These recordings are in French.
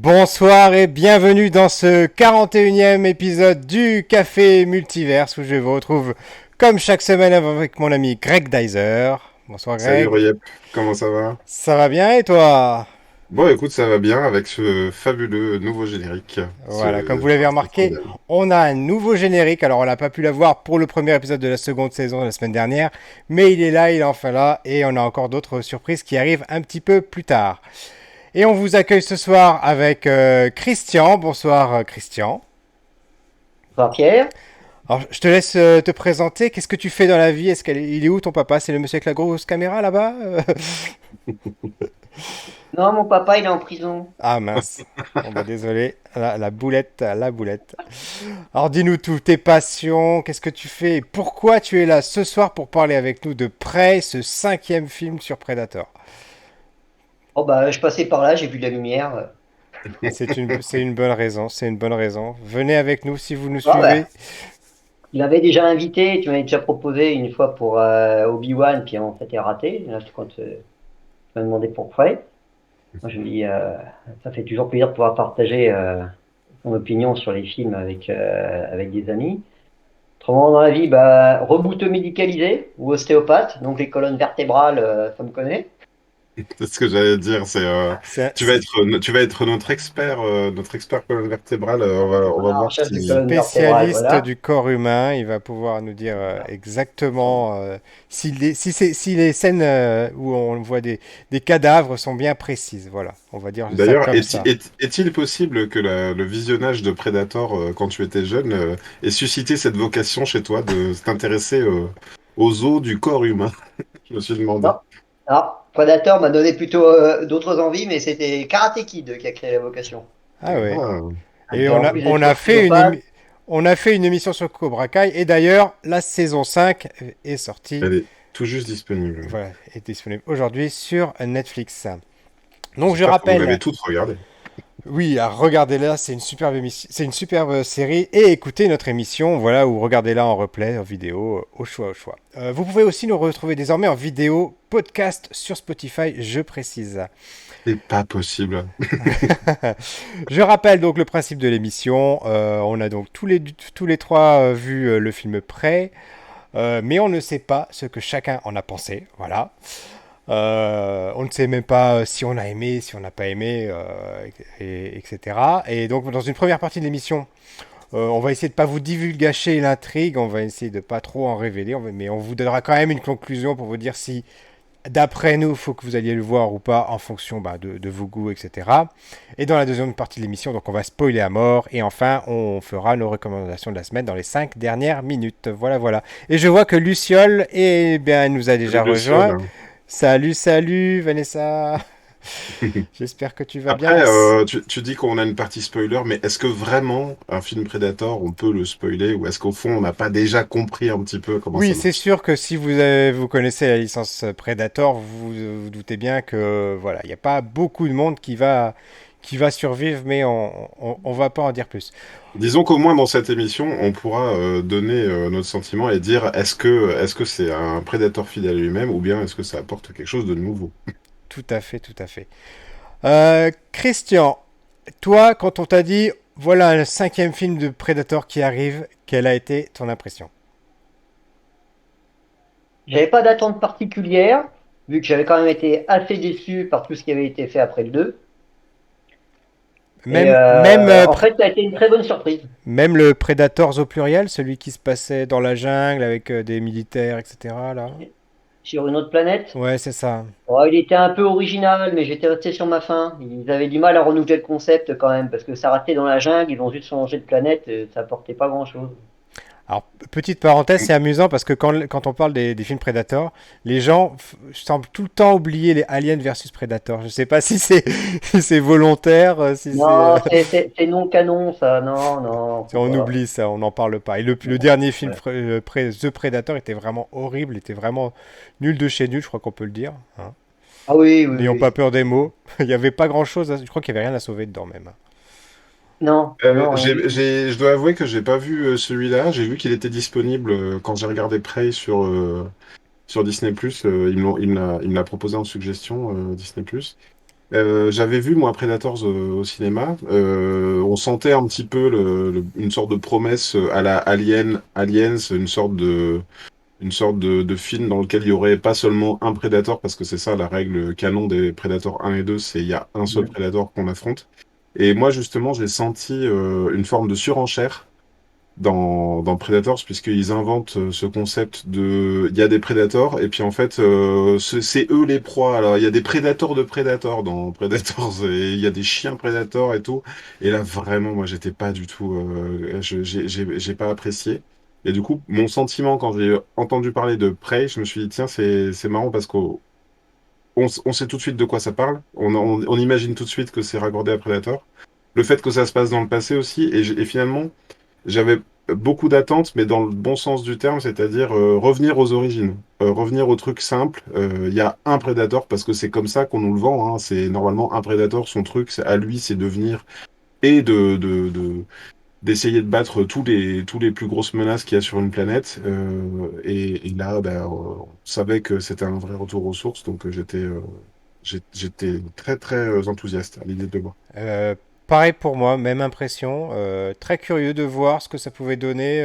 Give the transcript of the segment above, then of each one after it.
Bonsoir et bienvenue dans ce 41e épisode du Café Multiverse où je vous retrouve comme chaque semaine avec mon ami Greg Dyser. Bonsoir Salut Greg. Royep, comment ça va? Ça va bien et toi? Bon, écoute, ça va bien avec ce fabuleux nouveau générique. Voilà, comme vous Je l'avez trouve ça remarqué, formidable. on a un nouveau générique. Alors on n'a pas pu l'avoir pour le premier épisode de la seconde saison la semaine dernière, mais il est là, il est enfin là et on a encore d'autres surprises qui arrivent un petit peu plus tard. Et on vous accueille ce soir avec Christian. Bonsoir Christian. Bonsoir Pierre. Alors, je te laisse te présenter. Qu'est-ce que tu fais dans la vie? Il est où ton papa? C'est le monsieur avec la grosse caméra là-bas? Non, mon papa, il est en prison. Ah mince. Bon bah désolé. La boulette, la boulette. Alors dis-nous tout, tes passions, qu'est-ce que tu fais et pourquoi tu es là ce soir pour parler avec nous de Prey, ce cinquième film sur Predator. Oh bah, je passais par là, j'ai vu la lumière. C'est une bonne raison, c'est une bonne raison. Venez avec nous si vous nous Ah suivez. bah, il m'avait déjà invité, tu m'avais déjà proposé une fois pour Obi-Wan, puis en fait, il a raté. Là, quand tu m'as demandé pour Prey, moi je me dis, ça fait toujours plaisir de pouvoir partager son opinion sur les films avec des amis. Autrement, dans la vie, bah, rebouteux médicalisé ou ostéopathe, donc les colonnes vertébrales, ça me connaît. C'est ce que j'allais dire, C'est tu vas être notre expert colonne vertébrale. On va Voilà, voir recherche de si. colonnes vertébrales, spécialiste voilà. du corps humain, il va pouvoir nous dire Voilà. exactement si les scènes où on voit des cadavres sont bien précises. Voilà, on va dire ça D'ailleurs, comme ça. est-il possible que le visionnage de Predator quand tu étais jeune ait suscité cette vocation chez toi de t'intéresser aux os du corps humain? Je me suis demandé. Non. Alors, Predator m'a donné plutôt d'autres envies, mais c'était Karate Kid qui a créé la vocation. Ah ouais. Ah, Et En plus d'être ostéopathe, on a fait une émission sur Cobra Kai et d'ailleurs la saison 5 est sortie, elle est tout juste disponible. voilà, est disponible aujourd'hui sur Netflix. Donc je J'espère que vous l'avez rappelle. toutes regardées. Oui, regardez-la, c'est une superbe émission, c'est une superbe série et écoutez notre émission, voilà, ou regardez-la en replay, en vidéo, au choix, au choix. Vous pouvez aussi nous retrouver désormais en vidéo, podcast sur Spotify, je précise. C'est pas possible. Je rappelle donc le principe de l'émission. On a donc tous les trois vu le film Prêt, mais on ne sait pas ce que chacun en a pensé. Voilà. On ne sait même pas si on a aimé, si on n'a pas aimé, etc. Et donc, dans une première partie de l'émission, on va essayer de pas vous divulgacher l'intrigue, on va essayer de pas trop en révéler, mais on vous donnera quand même une conclusion pour vous dire si, d'après nous, il faut que vous alliez le voir ou pas en fonction de vos goûts, etc. Et dans la deuxième partie de l'émission, donc on va spoiler à mort. Et enfin, on fera nos recommandations de la semaine dans les 5 dernières minutes. Voilà, voilà. Et je vois que Luciole nous a déjà Salut rejoint. Luciole. Salut, salut Vanessa. J'espère que tu vas bien. Après, tu dis qu'on a une partie spoiler, mais est-ce que vraiment un film Predator, on peut le spoiler, ou est-ce qu'au fond, on n'a pas déjà compris un petit peu comment Oui, ça c'est marche? sûr que si vous connaissez la licence Predator, vous doutez bien que voilà, il n'y a pas beaucoup de monde qui va survivre, mais on va pas en dire plus. Disons qu'au moins dans cette émission, on pourra donner notre sentiment et dire est-ce que c'est un Predator fidèle à lui-même, ou bien est-ce que ça apporte quelque chose de nouveau? Tout à fait, tout à fait. Christian, toi, quand on t'a dit voilà un cinquième film de Predator qui arrive, quelle a été ton impression? j'avais pas d'attente particulière, vu que j'avais quand même été assez déçu par tout ce qui avait été fait après le 2. Et en fait, ça a été une très bonne surprise. Même le Predators au pluriel, celui qui se passait dans la jungle avec des militaires, etc. là. Sur une autre planète. Ouais, c'est ça. Oh, il était un peu original, mais j'étais resté sur ma faim. Ils avaient du mal à renouveler le concept quand même, parce que ça ratait dans la jungle, ils ont juste changé de planète, et ça apportait pas grand-chose. Alors, petite parenthèse, c'est amusant parce que quand on parle des films Predator, les gens semblent tout le temps oublier les Aliens versus Predator. Je sais pas si c'est si c'est volontaire, si c'est. Non, c'est non canon, ça. Non, non, faut On pas. oublie ça, on n'en parle pas. Et le Non, dernier film, ouais. The Predator, était vraiment horrible, était vraiment nul de chez nul, je crois qu'on peut le dire. Hein. Ah oui, oui, N'ayons oui. pas peur des mots. Il n'y avait pas grand-chose, je crois qu'il n'y avait rien à sauver dedans même. Non, non, non, rien du tout. Je dois avouer que j'ai pas vu celui-là. J'ai vu qu'il était disponible quand j'ai regardé Prey sur Disney+. Il me l'a proposé en suggestion, Disney+. J'avais vu moi Predators au cinéma. On sentait un petit peu une sorte de promesse à la Aliens, une sorte de film dans lequel il y aurait pas seulement un Predator, parce que c'est ça la règle canon des Predators 1 et 2, c'est il y a un seul Ouais. Predator qu'on affronte. Et moi justement j'ai senti une forme de surenchère dans Predators, puisqu'ils inventent ce concept de... Il y a des Predators, et puis en fait, c'est eux les proies. Alors, il y a des Predators de Predators dans Predators, et il y a des chiens Predators et tout. Et là, vraiment, moi, j'étais pas du tout... j'ai pas apprécié. Et du coup, mon sentiment, quand j'ai entendu parler de Prey, je me suis dit, tiens, c'est marrant, parce qu'on sait tout de suite de quoi ça parle. On imagine tout de suite que c'est raccordé à Predator. Le fait que ça se passe dans le passé aussi, et finalement... J'avais beaucoup d'attentes, mais dans le bon sens du terme, c'est-à-dire revenir aux origines, revenir au truc simple. Il y a un Predator parce que c'est comme ça qu'on nous le vend, hein. C'est normalement un Predator, son truc, à lui, c'est de venir et d'essayer de battre tous les plus grosses menaces qu'il y a sur une planète. Et là, ben, on savait que c'était un vrai retour aux sources, donc j'étais très très enthousiaste à l'idée de le voir. Euh, Pareil pour moi, même impression. Très curieux de voir ce que ça pouvait donner,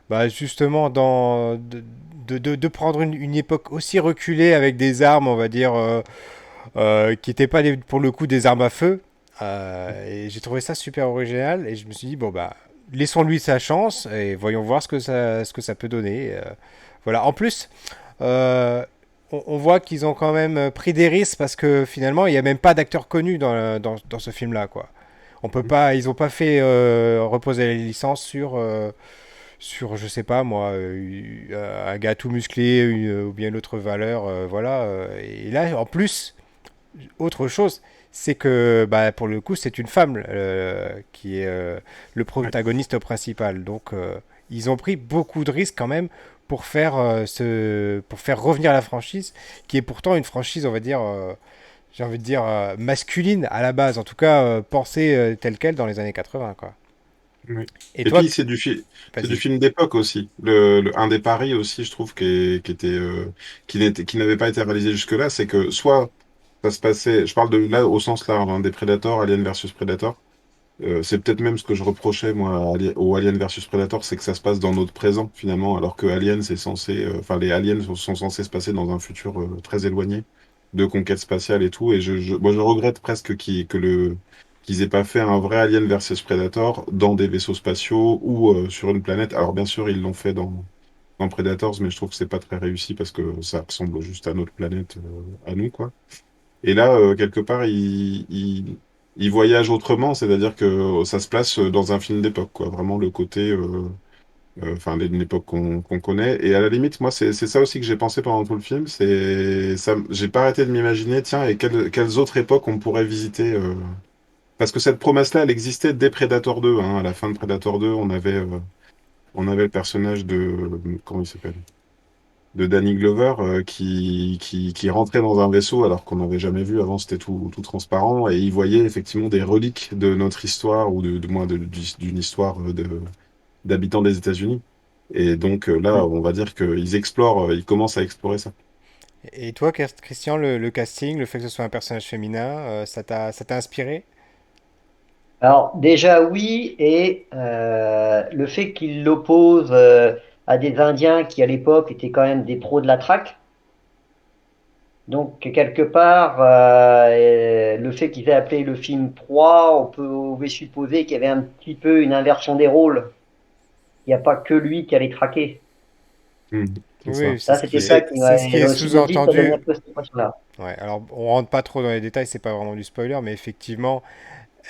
bah, justement, de prendre une époque aussi reculée avec des armes, on va dire, qui n'étaient pas pour le coup des armes à feu. Et j'ai trouvé ça super original et je me suis dit, bon, bah, laissons-lui sa chance et voyons voir ce que ça peut donner. Voilà. En plus, euh, on voit qu'ils ont quand même pris des risques parce que finalement, il n'y a même pas d'acteurs connus dans ce film-là, quoi. On peut pas, ils ont pas fait reposer la licence sur, je sais pas moi, un gars tout musclé ou bien une autre valeur, voilà. Et là, en plus, autre chose, c'est que bah, pour le coup, c'est une femme qui est le Ouais. protagoniste principal. Donc, ils ont pris beaucoup de risques quand même pour faire revenir la franchise, qui est pourtant une franchise, on va dire, j'ai envie de dire, masculine à la base, en tout cas pensée telle qu'elle dans les années 80, quoi. Oui. Et Et toi, puis c'est du vas-y. film d'époque aussi. Un des paris aussi, je trouve, qui n'avait pas été réalisé jusque-là, c'est que soit ça se passait, je parle de là au sens large, hein, des Predators, Alien versus Predator. C'est peut-être même ce que je reprochais moi au Alien versus Predator, c'est que ça se passe dans notre présent finalement, alors que Alien c'est censé, enfin les aliens sont censés se passer dans un futur très éloigné de conquête spatiale et tout. Et moi je regrette presque qu'ils aient pas fait un vrai Alien versus Predator dans des vaisseaux spatiaux ou sur une planète. Alors bien sûr ils l'ont fait dans Predators, mais je trouve que c'est pas très réussi parce que ça ressemble juste à notre planète, à nous quoi. Et là, quelque part, il voyage autrement, c'est-à-dire que ça se place dans un film d'époque, quoi. Vraiment le côté, enfin, une époque qu'on connaît. Et à la limite, moi, c'est ça aussi que j'ai pensé pendant tout le film. C'est ça, j'ai pas arrêté de m'imaginer, tiens, et quelles autres époques on pourrait visiter. Parce que cette promesse-là, elle existait dès Predator 2, hein. À la fin de Predator 2, on avait le personnage comment il s'appelle? De Danny Glover qui rentrait dans un vaisseau alors qu'on n'avait jamais vu avant, c'était tout transparent et il voyait effectivement des reliques de notre histoire ou de moins d'une histoire d'habitants des États-Unis. Et donc là, on va dire qu'ils explorent, ils commencent à explorer ça. Et toi, Christian, le casting, le fait que ce soit un personnage féminin, ça t'a inspiré? Alors déjà oui, et le fait qu'il l'oppose à des Indiens qui à l'époque étaient quand même des pros de la traque. Donc quelque part, le fait qu'ils aient appelé le film 3, pouvait supposer qu'il y avait un petit peu une inversion des rôles. Il n'y a pas que lui qui allait traquer. C'est ça. Oui, Ça, c'était ça Et qui c'est m'a ce qui est aussi me dit, ça donnait un sous-entendu. peu cette impression-là. Ouais, alors on rentre pas trop dans les détails, c'est pas vraiment du spoiler, mais effectivement,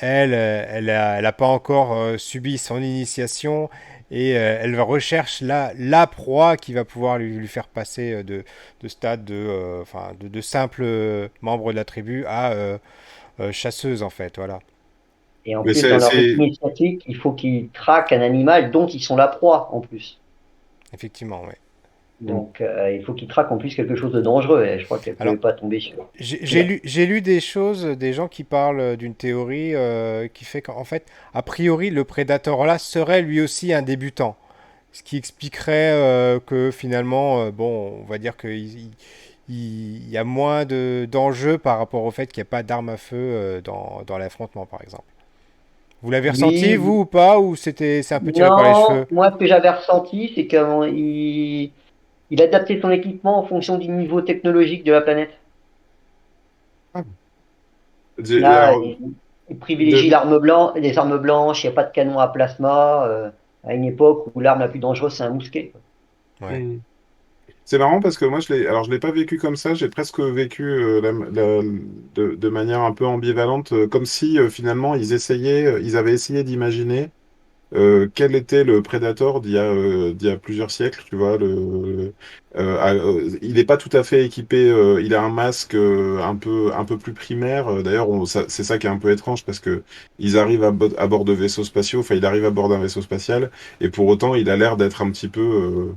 elle a pas encore subi son initiation et elle recherche la proie qui va pouvoir lui faire passer de stade enfin, de simple membre de la tribu à chasseuse en fait, voilà. Et en mais plus, dans leur rite initiatique, il faut qu'ils traquent un animal dont ils sont la proie, en plus. Effectivement, oui. Donc, il faut qu'ils traquent en plus quelque chose de dangereux. Et je crois qu'elle ne pouvait Alors, pas tomber sur j'ai pire. j'ai lu des choses, des gens qui parlent d'une théorie qui fait qu'en fait, a priori, le prédateur là serait lui aussi un débutant. Ce qui expliquerait que finalement, bon, on va dire qu'il il y a moins d'enjeux par rapport au fait qu'il n'y a pas d'armes à feu dans l'affrontement, par exemple. Vous l'avez ressenti, Oui, vous, ou pas? Ou c'est un peu tiré par les non, cheveux? moi ce que j'avais ressenti, c'est qu'il adaptait son équipement en fonction du niveau technologique de la planète. Ah. Là, Alors, il privilégie de- les armes blanches, il n'y a pas de canon à plasma, à une époque où l'arme la plus dangereuse, c'est un mousquet. Ouais. Hmm. C'est marrant parce que moi, je l'ai pas vécu comme ça. J'ai presque vécu de manière un peu ambivalente, comme si finalement ils avaient essayé d'imaginer quel était le Predator d'il y a plusieurs siècles, tu vois. Il n'est pas tout à fait équipé. Il a un masque un peu plus primaire. D'ailleurs, c'est ça qui est un peu étrange parce que ils arrivent à bord de vaisseaux spatiaux. Enfin, il arrive à bord d'un vaisseau spatial et pour autant, il a l'air d'être un petit peu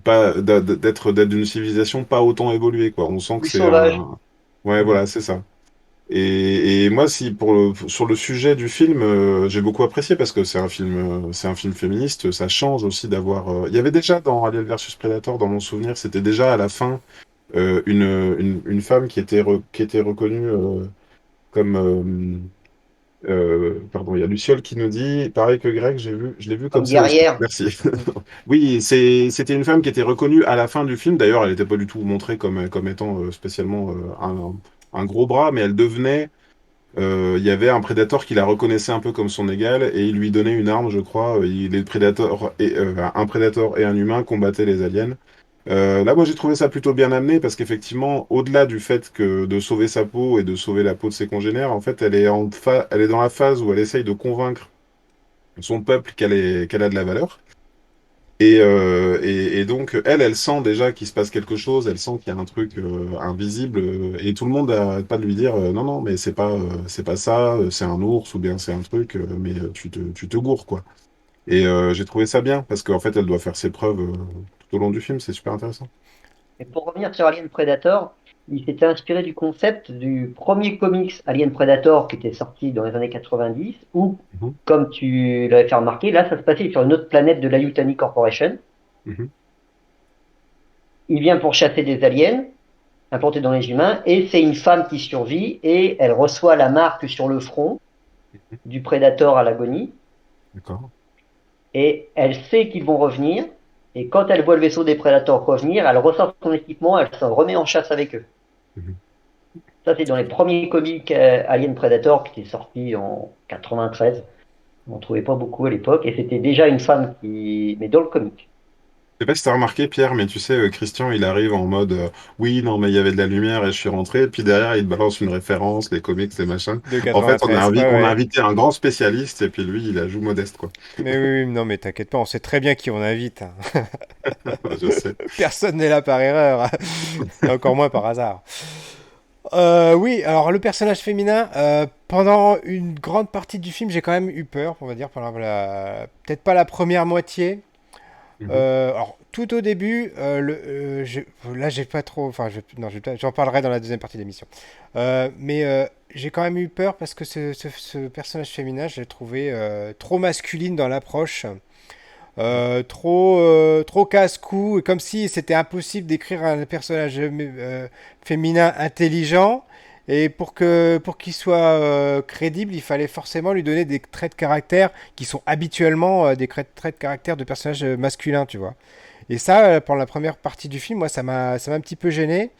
pas d'être d'une civilisation pas autant évoluée, quoi. On sent que Plus c'est sauvage. un. Ouais, Mm. voilà, c'est ça. Et moi, si sur le sujet du film, j'ai beaucoup apprécié parce que c'est un film féministe. Ça change aussi d'avoir. Il y avait déjà dans Alien versus Predator, dans mon souvenir, c'était déjà à la fin une femme qui était reconnue comme. Pardon, il y a Luciole qui nous dit, pareil que Greg, je l'ai vu comme Comme ça aussi. guerrière. Merci. Mm. Oui, c'était une femme qui était reconnue à la fin du film. D'ailleurs, elle n'était pas du tout montrée comme étant spécialement un gros bras, mais elle devenait il y avait un prédateur qui la reconnaissait un peu comme son égal et il lui donnait une arme, je crois. Les prédateurs un prédateur et un humain combattaient les aliens. Là, moi, j'ai trouvé ça plutôt bien amené parce qu'effectivement, au-delà du fait que de sauver sa peau et de sauver la peau de ses congénères, en fait, elle est dans la phase où elle essaye de convaincre son peuple qu'elle a de la valeur. Et donc, elle sent déjà qu'il se passe quelque chose, elle sent qu'il y a un truc invisible, et tout le monde n'arrête pas de lui dire non, non, mais c'est pas ça, c'est un ours, ou bien c'est un truc, mais tu te gourres, quoi. Et j'ai trouvé ça bien, parce qu'en fait, elle doit faire ses preuves tout au long du film, c'est super intéressant. Et pour revenir sur Alien Predator, il s'était inspiré du concept du premier comics Alien Predator qui était sorti dans les années 90, où, Mhm, comme tu l'avais fait remarquer, là, ça se passait sur une autre planète de la Yutani Corporation. mhm, Il vient pour chasser des aliens implantés dans les humains, et c'est une femme qui survit, et elle reçoit la marque sur le front du Predator à l'agonie, d'accord. et elle sait qu'ils vont revenir, et quand elle voit le vaisseau des Predators revenir, elle ressort son équipement, elle se remet en chasse avec eux. Mhm. Ça, c'est dans les premiers comics Alien Predator qui étaient sortis en 93. On n'en trouvait pas beaucoup à l'époque. Et c'était déjà une femme qui. Mais dans le comic. Je sais pas si t'as remarqué, Pierre, mais tu sais, Christian, il arrive en mode oui, non, mais il y avait de la lumière et je suis rentré. Et puis derrière, il te balance une référence, les comics, les machins. De En fait, 93. Ouais, on a ouais. invité un grand spécialiste et puis lui, il a joue modeste, quoi. Mais oui, oui, non, mais t'inquiète pas, on sait très bien qui on invite, hein. Je sais. Personne n'est là par erreur, et encore moins par hasard. Oui, alors le personnage féminin, pendant une grande partie du film, j'ai quand même eu peur, on va dire, pendant peut-être pas la première moitié. Mhm. Alors, tout au début, là, j'ai pas trop. Enfin, non, j'en parlerai dans la deuxième partie de l'émission. Mais j'ai quand même eu peur parce que ce personnage féminin, je l'ai trouvé trop masculine dans l'approche. Trop casse-cou, et comme si c'était impossible d'écrire un personnage féminin intelligent. Et pour qu'il soit crédible, il fallait forcément lui donner des traits de caractère qui sont habituellement des traits de caractère de personnages masculins, tu vois. Et ça, pendant la première partie du film, moi, ça m'a un petit peu gêné.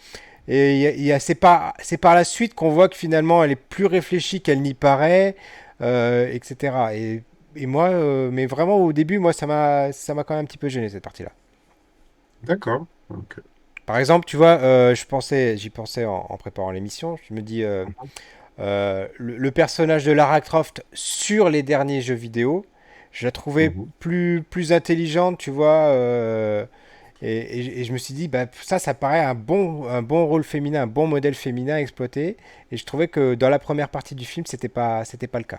Et c'est par la suite qu'on voit que finalement, elle est plus réfléchie qu'elle n'y paraît, etc. Et moi, mais vraiment au début, moi, ça m'a quand même un petit peu gêné cette partie-là. D'accord. Ok. Par exemple, tu vois, j'y pensais en préparant l'émission. Je me dis, le personnage de Lara Croft sur les derniers jeux vidéo, je la trouvais Mhm. plus intelligente, tu vois. Et je me suis dit, bah, ça paraît un bon rôle féminin, un bon modèle féminin à exploiter. Et je trouvais que dans la première partie du film, c'était pas le cas.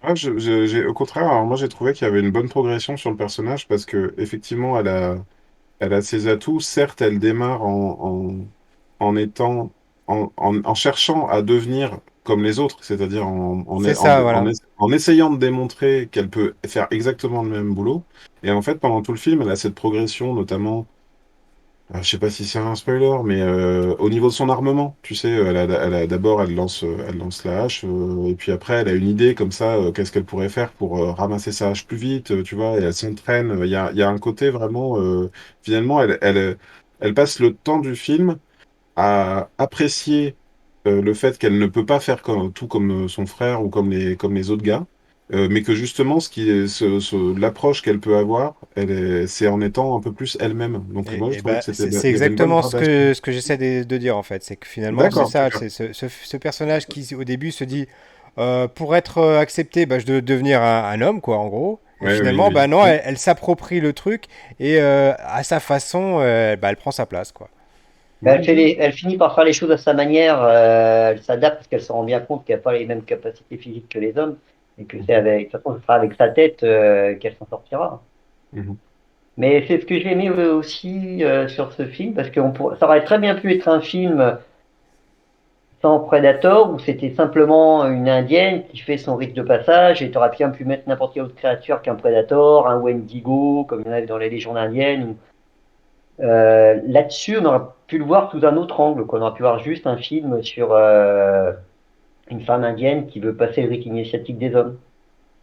Ah, au contraire, alors moi j'ai trouvé qu'il y avait une bonne progression sur le personnage parce que effectivement elle a ses atouts. Certes, elle démarre en étant en cherchant à devenir comme les autres, c'est-à-dire C'est ça, voilà. en essayant de démontrer qu'elle peut faire exactement le même boulot. Et en fait, pendant tout le film, elle a cette progression, notamment Je sais pas si c'est un spoiler, mais au niveau de son armement, tu sais, d'abord elle lance la hache, et puis après elle a une idée comme ça, qu'est-ce qu'elle pourrait faire pour ramasser sa hache plus vite, tu vois, et elle s'entraîne. Il y a un côté vraiment, finalement, elle passe le temps du film à apprécier le fait qu'elle ne peut pas faire tout comme son frère ou comme les autres gars, mais que justement, l'approche qu'elle peut avoir, c'est en étant un peu plus elle-même. Donc moi, je Et trouvais bah, que c'est il y avait une bonne exactement gradation. ce que j'essaie de dire en fait. C'est que finalement, c'est D'accord, ça. super. C'est ce personnage qui, au début, se dit pour être accepté, bah, je dois devenir un homme, quoi, en gros. Et Ouais, oui, finalement, bah oui. non, Oui. elle s'approprie le truc et à sa façon, bah, elle prend sa place, quoi. Ben, Ouais, ouais. elle finit par faire les choses à sa manière, elle s'adapte parce qu'elle se rend bien compte qu'elle n'a pas les mêmes capacités physiques que les hommes et que c'est Mhm, avec, de toute façon, ce sera avec sa tête qu'elle s'en sortira. mhm, Mais c'est ce que j'ai aimé aussi sur ce film parce que ça aurait très bien pu être un film sans Predator où c'était simplement une indienne qui fait son rite de passage et tu aurais bien pu mettre n'importe quelle autre créature qu'un Predator, un Wendigo, comme il y en a dans les légendes indiennes. Là-dessus, on aurait pu le voir sous un autre angle, quoi. On aurait pu voir juste un film sur une femme indienne qui veut passer le rite initiatique des hommes.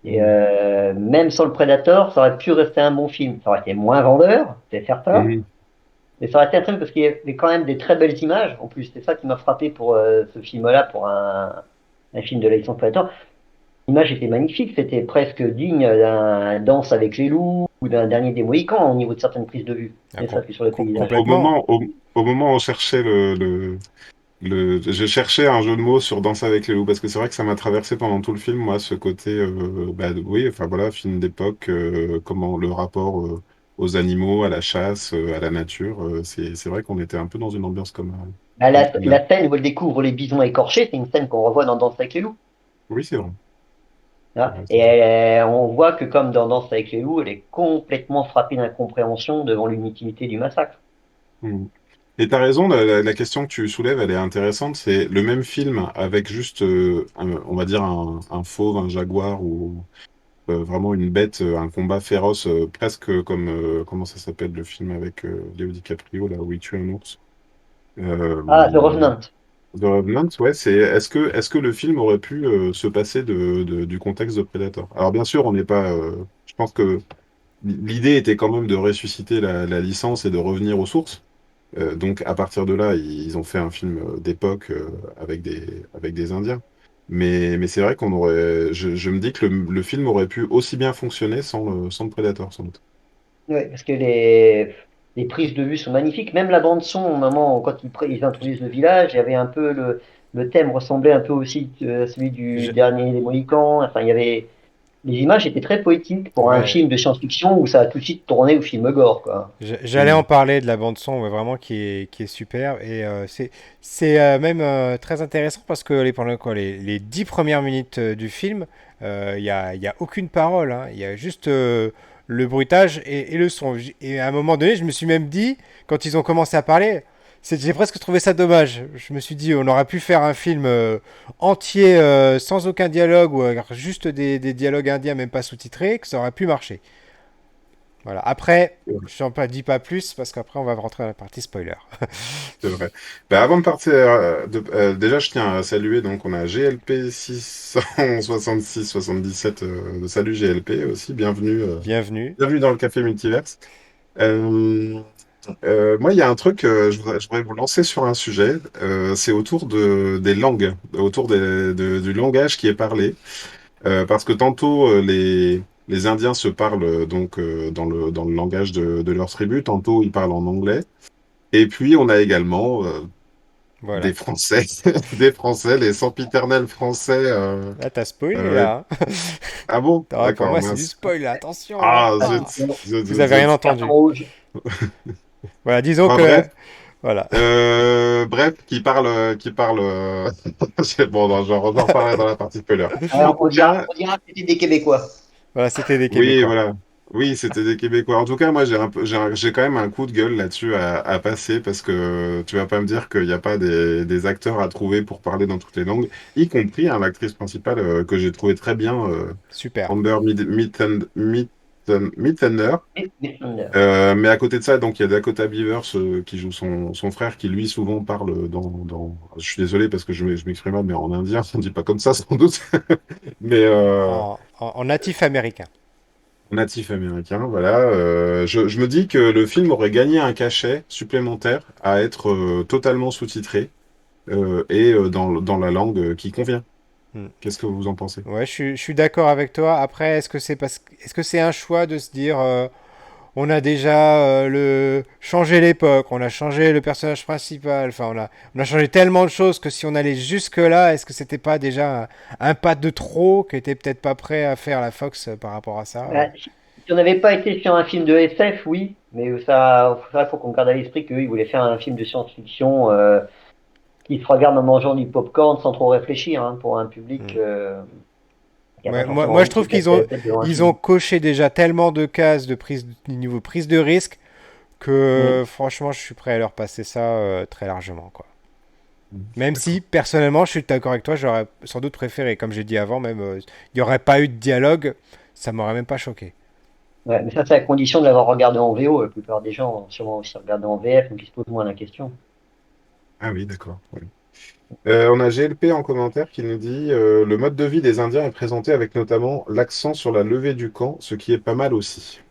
Et mhm, même sans le Predator, ça aurait pu rester un bon film. Ça aurait été moins vendeur, c'est certain, mhm, mais ça aurait été un film parce qu'il y avait quand même des très belles images. En plus, c'est ça qui m'a frappé pour ce film-là, pour un film de Alexandre Predator. L'image était magnifique, c'était presque digne d'un Danse avec les loups ou d'un Dernier des Mohicans au niveau de certaines prises de vue, Ah, ne serait-ce que sur le paysage. complètement. Au moment où on cherchait je cherchais un jeu de mots sur Danse avec les loups parce que c'est vrai que ça m'a traversé pendant tout le film, moi, ce côté, oui, enfin voilà, film d'époque, comment le rapport aux animaux, à la chasse, à la nature, c'est vrai qu'on était un peu dans une ambiance Bah, comme celle-là. la scène où elle découvre les bisons écorchés, c'est une scène qu'on revoit dans Danse avec les loups. Oui, c'est vrai. C'est Hein. vrai, Et c'est vrai. on voit que comme dans Danse avec les loups, elle est complètement frappée d'incompréhension devant l'inutilité du massacre. Mm. Et t'as raison, la question que tu soulèves, elle est intéressante. C'est le même film avec juste, on va dire, un fauve, un jaguar ou vraiment une bête, un combat féroce, presque comme, comment ça s'appelle le film avec Léo DiCaprio, là où il tue un ours. Ah, The Euh, Revenant. The Revenant, ouais, est-ce que le film aurait pu se passer du contexte de Predator? Alors bien sûr, on n'est pas, je pense que l'idée était quand même de ressusciter la licence et de revenir aux sources. Donc à partir de là, ils ont fait un film d'époque avec des Indiens. Mais c'est vrai je me dis que le film aurait pu aussi bien fonctionner sans le Predator, sans doute. Ouais, parce que les prises de vue sont magnifiques. Même la bande son, au moment quand ils introduisent le village, il y avait un peu le thème ressemblait un peu aussi à celui du Je- dernier des Mohicans. Enfin, il y avait les images étaient très poétiques pour un ouais, film de science-fiction où ça a tout de suite tourné au film gore, quoi. j'allais en Mm. parler de la bande son, ouais, vraiment qui est super et c'est même très intéressant parce que pendant quoi, les 10 premières minutes du film, il y a aucune parole, hein. Il y a juste le bruitage et le son. Et à un moment donné, je me suis même dit, quand ils ont commencé à parler, j'ai presque trouvé ça dommage. Je me suis dit, on aurait pu faire un film entier sans aucun dialogue ou juste des dialogues indiens, même pas sous-titrés, que ça aurait pu marcher. Voilà. Après, je n'en dis pas plus parce qu'après on va rentrer dans la partie spoiler. C'est vrai. Bah, avant de partir, déjà, je tiens à saluer, donc, on a GLP 666-77. Salut GLP aussi, Bienvenue. bienvenue dans le Café Multiverse. Euh, Moi, il y a un truc, je voudrais vous lancer sur un sujet, c'est autour des langues, autour du langage qui est parlé. Parce que tantôt, les Indiens se parlent dans le langage de leur tribu, tantôt ils parlent en anglais. Et puis, on a également Voilà. des Français, des Français, les sempiternels Français. Là, t'as spoilé Euh, là, hein. ah bon? Ah, pour D'accord, moi, c'est du mince. spoil là. Attention, hein. Ah, Ah, zut, Ah. bon, zut, Vous zut, avez rien zut. carton entendu. rouge. Voilà, disons Enfin, que bref, voilà. bref, qui parle. Bon, non, j'en reparlerai dans la partie spoiler. En Alors, tout cas, on dira que c'était des Québécois. Voilà, c'était des oui, Québécois. voilà. Oui, c'était des Québécois. En tout cas, moi, j'ai quand même un coup de gueule là-dessus à passer parce que tu vas pas me dire qu'il n'y a pas des acteurs à trouver pour parler dans toutes les langues, y compris l'actrice principale que j'ai trouvé très bien, Super. Amber Mid, Mid, Midthunder. Et Thunder. Mais à côté de ça, donc il y a Dakota Beavers qui joue son frère, qui lui souvent parle Je suis désolé parce que je m'exprime mal, mais en indien, on dit pas comme ça sans doute. Mais En natif américain. natif américain, voilà. Je me dis que le film aurait gagné un cachet supplémentaire à être totalement sous-titré dans la langue qui convient. Hmm. Qu'est-ce que vous en pensez? Ouais, je suis d'accord avec toi. Après, est-ce que c'est un choix de se dire, on a déjà changé l'époque, on a changé le personnage principal, enfin on a changé tellement de choses que si on allait jusque là, est-ce que c'était pas déjà un pas de trop qui était peut-être pas prêt à faire la Fox par rapport à ça Si on n'avait pas été sur un film de SF, oui, mais ça, faut qu'on garde à l'esprit qu'eux, ils voulaient faire un film de science-fiction qui se regarde en mangeant du popcorn sans trop réfléchir, hein, pour un public Hmm. qui n'a pas forcément Moi, je envie de se trouve casser la tête devant un ils ont film. coché déjà tellement de cases de niveau prise de risque que Mm. franchement, je suis prêt à leur passer ça très largement, quoi. Je suis Même d'accord. si, personnellement, je suis d'accord avec toi, j'aurais sans doute préféré, comme j'ai dit avant, même, il n'y aurait pas eu de dialogue, ça m'aurait même pas choqué. Ouais, mais ça, c'est à condition de l'avoir regardé en VO. La plupart des gens ont sûrement aussi regardé en VF, donc ils se posent moins la question. Ah oui, d'accord. Ouais. On a GLP en commentaire qui nous dit le mode de vie des Indiens est présenté avec notamment l'accent sur la levée du camp, ce qui est pas mal aussi.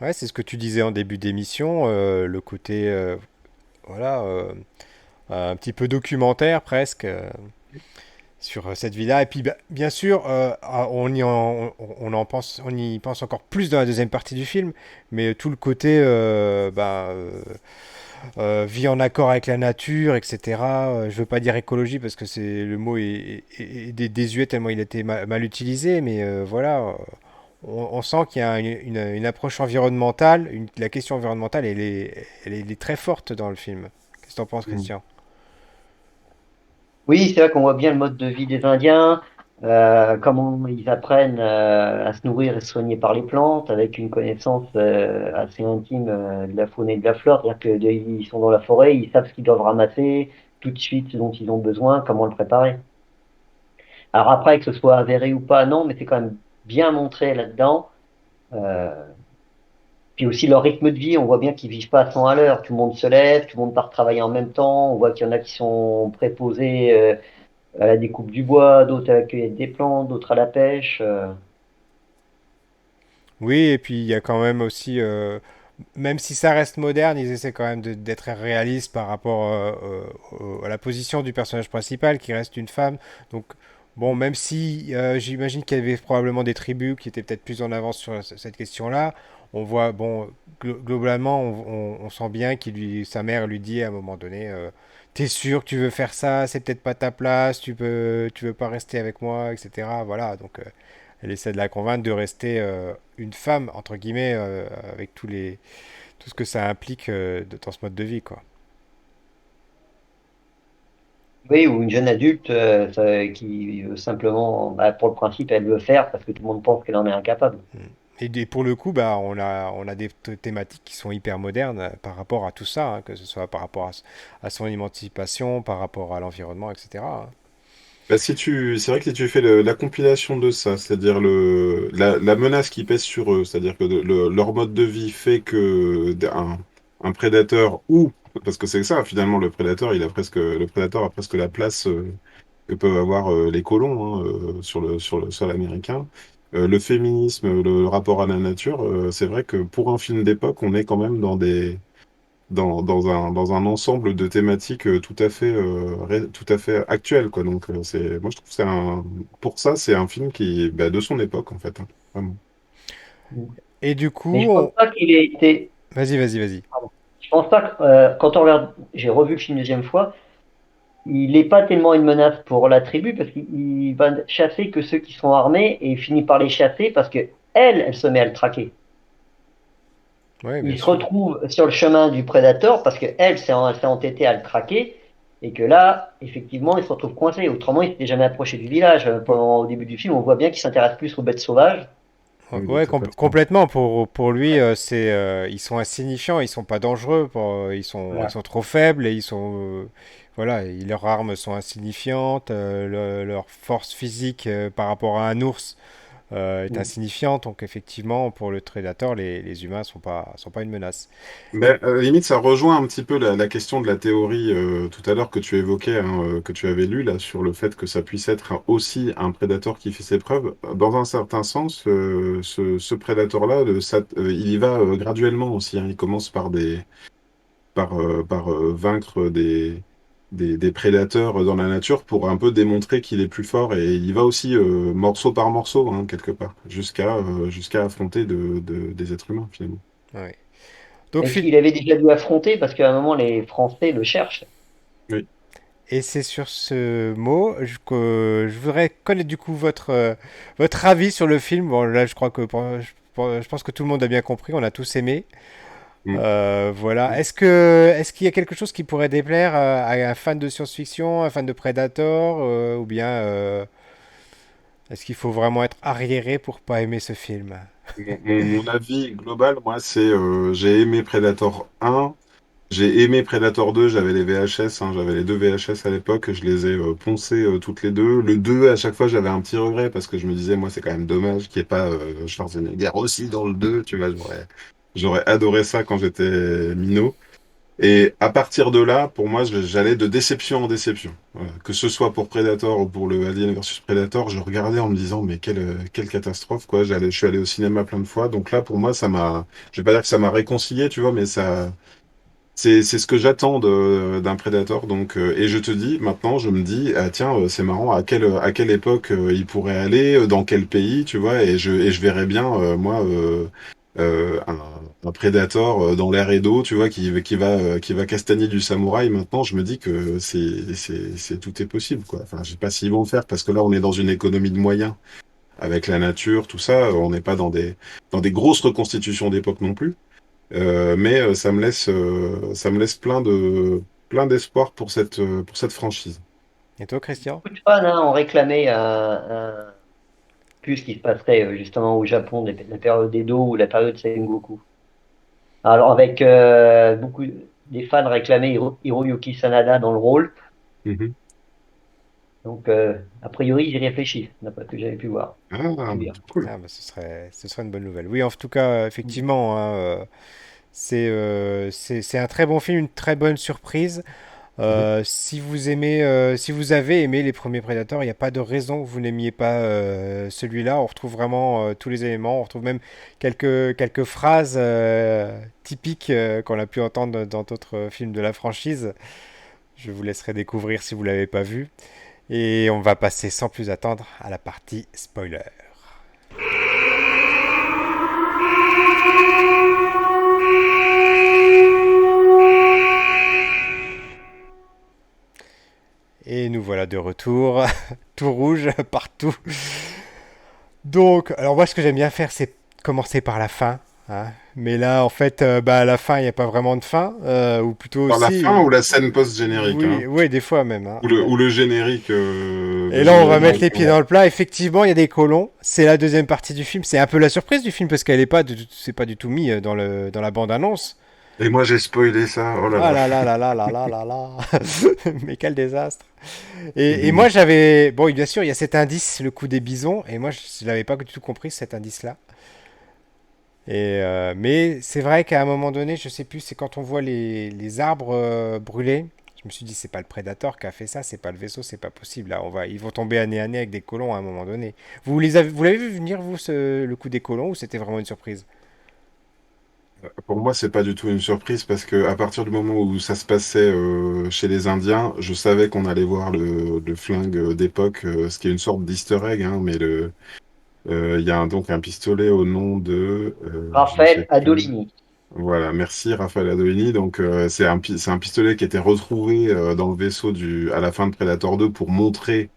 Ouais, c'est ce que tu disais en début d'émission, le côté, voilà, un petit peu documentaire presque sur cette vie-là. Et puis, bah, bien sûr, on y pense encore plus dans la deuxième partie du film, mais tout le côté, vie en accord avec la nature, etc. Je veux pas dire écologie parce que le mot est désuet tellement il a été mal utilisé, mais voilà, on sent qu'il y a une approche environnementale, la question environnementale, elle est très forte dans le film. Qu'est-ce que t'en penses, Mm. Christian? Oui, c'est vrai qu'on voit bien le mode de vie des Indiens, comment ils apprennent à se nourrir et se soigner par les plantes, avec une connaissance assez intime de la faune et de la flore. C'est-à-dire qu'ils sont dans la forêt, ils savent ce qu'ils doivent ramasser, tout de suite ce dont ils ont besoin, comment le préparer. Alors après, que ce soit avéré ou pas, non, mais c'est quand même bien montré là-dedans. Euh, Puis aussi leur rythme de vie, on voit bien qu'ils vivent pas à 100 à l'heure. Tout le monde se lève, tout le monde part travailler en même temps. On voit qu'il y en a qui sont préposés à la découpe du bois, d'autres à la cueillette des plantes, d'autres à la pêche. Oui, et puis il y a quand même aussi, même si ça reste moderne, ils essaient quand même d'être réalistes par rapport à la position du personnage principal, qui reste une femme. Donc, bon, même si j'imagine qu'il y avait probablement des tribus qui étaient peut-être plus en avance sur cette question-là, on voit, bon, globalement, on sent bien sa mère lui dit à un moment donné, t'es sûr que tu veux faire ça, c'est peut-être pas ta place, tu veux pas rester avec moi, etc. Voilà, donc elle essaie de la convaincre de rester une femme, entre guillemets, avec tout ce que ça implique dans ce mode de vie, quoi. Oui, ou une jeune adulte qui simplement, bah, pour le principe, elle veut faire parce que tout le monde pense qu'elle en est incapable. Et pour le coup, bah, on a des thématiques qui sont hyper modernes par rapport à tout ça, hein, que ce soit par rapport à son émancipation, par rapport à l'environnement, etc. Bah, c'est vrai que si tu fais la compilation de ça, c'est-à-dire la menace qui pèse sur eux, c'est-à-dire que leur mode de vie fait que un prédateur parce que c'est ça finalement le prédateur a presque la place que peuvent avoir les colons hein, sur le sol américain. Le féminisme, le rapport à la nature, c'est vrai que pour un film d'époque, on est quand même dans un ensemble de thématiques tout à fait actuelles, quoi. Donc, moi, je trouve que pour ça, c'est un film qui est bah, de son époque, en fait, hein, vraiment. Et du Mais coup, je pense pas qu'il ait été. vas-y. Pardon. Je pense pas que quand on regarde, j'ai revu le film une deuxième fois, il n'est pas tellement une menace pour la tribu parce qu'il va chasser que ceux qui sont armés et il finit par les chasser parce que elle se met à le traquer. Ouais, bien Il se sûr. retrouve sur le chemin du prédateur parce que elle s'est entêtée à le traquer et que là, effectivement, il se retrouve coincé. Autrement, il s'était jamais approché du village. Au début du film, on voit bien qu'il s'intéresse plus aux bêtes sauvages. Oui, Ouais, totalement. complètement. Pour lui, ils sont insignifiants, ils sont pas dangereux. Ils Voilà. sont trop faibles et voilà, leurs armes sont insignifiantes. Leur force physique par rapport à un ours, est insignifiante. Donc effectivement, pour le Predator, les humains sont pas une menace. Mais à la limite, ça rejoint un petit peu la question de la théorie tout à l'heure que tu évoquais, hein, que tu avais lu là, sur le fait que ça puisse être aussi un prédateur qui fait ses preuves. Dans un certain sens, ce prédateur-là, il y va graduellement aussi, hein. Il commence par vaincre des prédateurs dans la nature pour un peu démontrer qu'il est plus fort. Et il y va aussi morceau par morceau, hein, quelque part, jusqu'à affronter des êtres humains, finalement. Ouais. Donc, Est-ce qu'il avait déjà dû affronter, parce qu'à un moment, les Français le cherchent. Oui. et c'est sur ce mot que je voudrais connaître du coup votre avis sur le film. Bon, là, je crois que je pense que tout le monde a bien compris, on a tous aimé. Mm. Voilà. Est-ce qu'il y a quelque chose qui pourrait déplaire à un fan de science-fiction, un fan de Predator, ou bien est-ce qu'il faut vraiment être arriéré pour pas aimer ce film? Mon avis global, moi, c'est j'ai aimé Predator 1, j'ai aimé Predator 2, j'avais les VHS, hein, j'avais les deux VHS à l'époque, je les ai poncés toutes les deux. Le 2, à chaque fois, j'avais un petit regret parce que je me disais, moi, c'est quand même dommage qu'il n'y ait pas Schwarzenegger aussi dans le 2, tu vois, j'aurais adoré ça quand j'étais minot. Et à partir de là, pour moi, j'allais de déception en déception. Voilà. Que ce soit pour Predator ou pour le Alien versus Predator, je regardais en me disant, mais quelle catastrophe, quoi. Je suis allé au cinéma plein de fois. Donc là, pour moi, je vais pas dire que ça m'a réconcilié, tu vois, mais c'est ce que j'attends d'un Predator. Donc, et je te dis, maintenant, je me dis, ah, tiens, c'est marrant, à quelle époque il pourrait aller, dans quel pays, tu vois, et je verrais bien, moi, un Predator dans l'air et d'eau, tu vois, qui va castagner du samouraï. Maintenant, je me dis que tout est possible, quoi. Enfin, je sais pas s'ils vont le faire, parce que là, on est dans une économie de moyens, avec la nature, tout ça. On n'est pas dans des grosses reconstitutions d'époque non plus. Mais ça me laisse plein d'espoir pour cette franchise. Et toi, Christian? Beaucoup de fans ont réclamé plus qui se passerait justement au Japon, la période d'Edo ou la période Sengoku. Alors avec beaucoup des fans réclamaient Hiroyuki Sanada dans le rôle, Mhm. donc a priori ils y réfléchissent, d'après ce que j'avais pu voir. Ah, Pu lire. cool. Ah, bah, ce serait une bonne nouvelle. Oui, en tout cas, effectivement, hein, c'est un très bon film, une très bonne surprise. Mhm. Si vous aimez, si vous avez aimé les premiers Predators, il n'y a pas de raison que vous n'aimiez pas celui-là. On retrouve vraiment tous les éléments. On retrouve même quelques phrases typiques qu'on a pu entendre dans d'autres films de la franchise. Je vous laisserai découvrir si vous l'avez pas vu. Et on va passer sans plus attendre à la partie spoiler. Et nous voilà de retour, tout rouge partout. Donc, alors moi ce que j'aime bien faire c'est commencer par la fin, hein. Mais là en fait, bah, à la fin il n'y a pas vraiment de fin, ou plutôt Par la aussi, fin ou la scène post-générique, oui, hein, oui des fois même, hein. ou Et le là on va générique mettre les pieds dans d'ouverture. le plat. Effectivement il y a des colons, c'est la deuxième partie du film, c'est un peu la surprise du film parce qu'elle est pas, c'est pas du tout mis dans la bande annonce. Et moi, j'ai spoilé ça. Oh là Ah là. là là là là là là là là. Mais quel désastre. Et moi j'avais... Bon bien sûr il y a cet indice, le coup des bisons, et moi je l'avais pas du tout compris cet indice-là. Mais c'est vrai qu'à un moment donné, je sais plus, c'est quand on voit les arbres brûlés, je me suis dit c'est pas le Predator qui a fait ça, c'est pas le vaisseau, c'est pas possible. Là, ils vont tomber à nez avec des colons à un moment donné. Vous l'avez vu venir vous le coup des colons ou c'était vraiment une surprise? Pour moi, c'est pas du tout une surprise parce que à partir du moment où ça se passait chez les Indiens, je savais qu'on allait voir le flingue d'époque, ce qui est une sorte d'Easter egg, hein, mais il y a donc un pistolet au nom de, je ne sais Raphaël plus. Adolini. Voilà, merci Raphaël Adolini. Donc c'est un pistolet qui était retrouvé dans le vaisseau à la fin de Predator 2 pour montrer,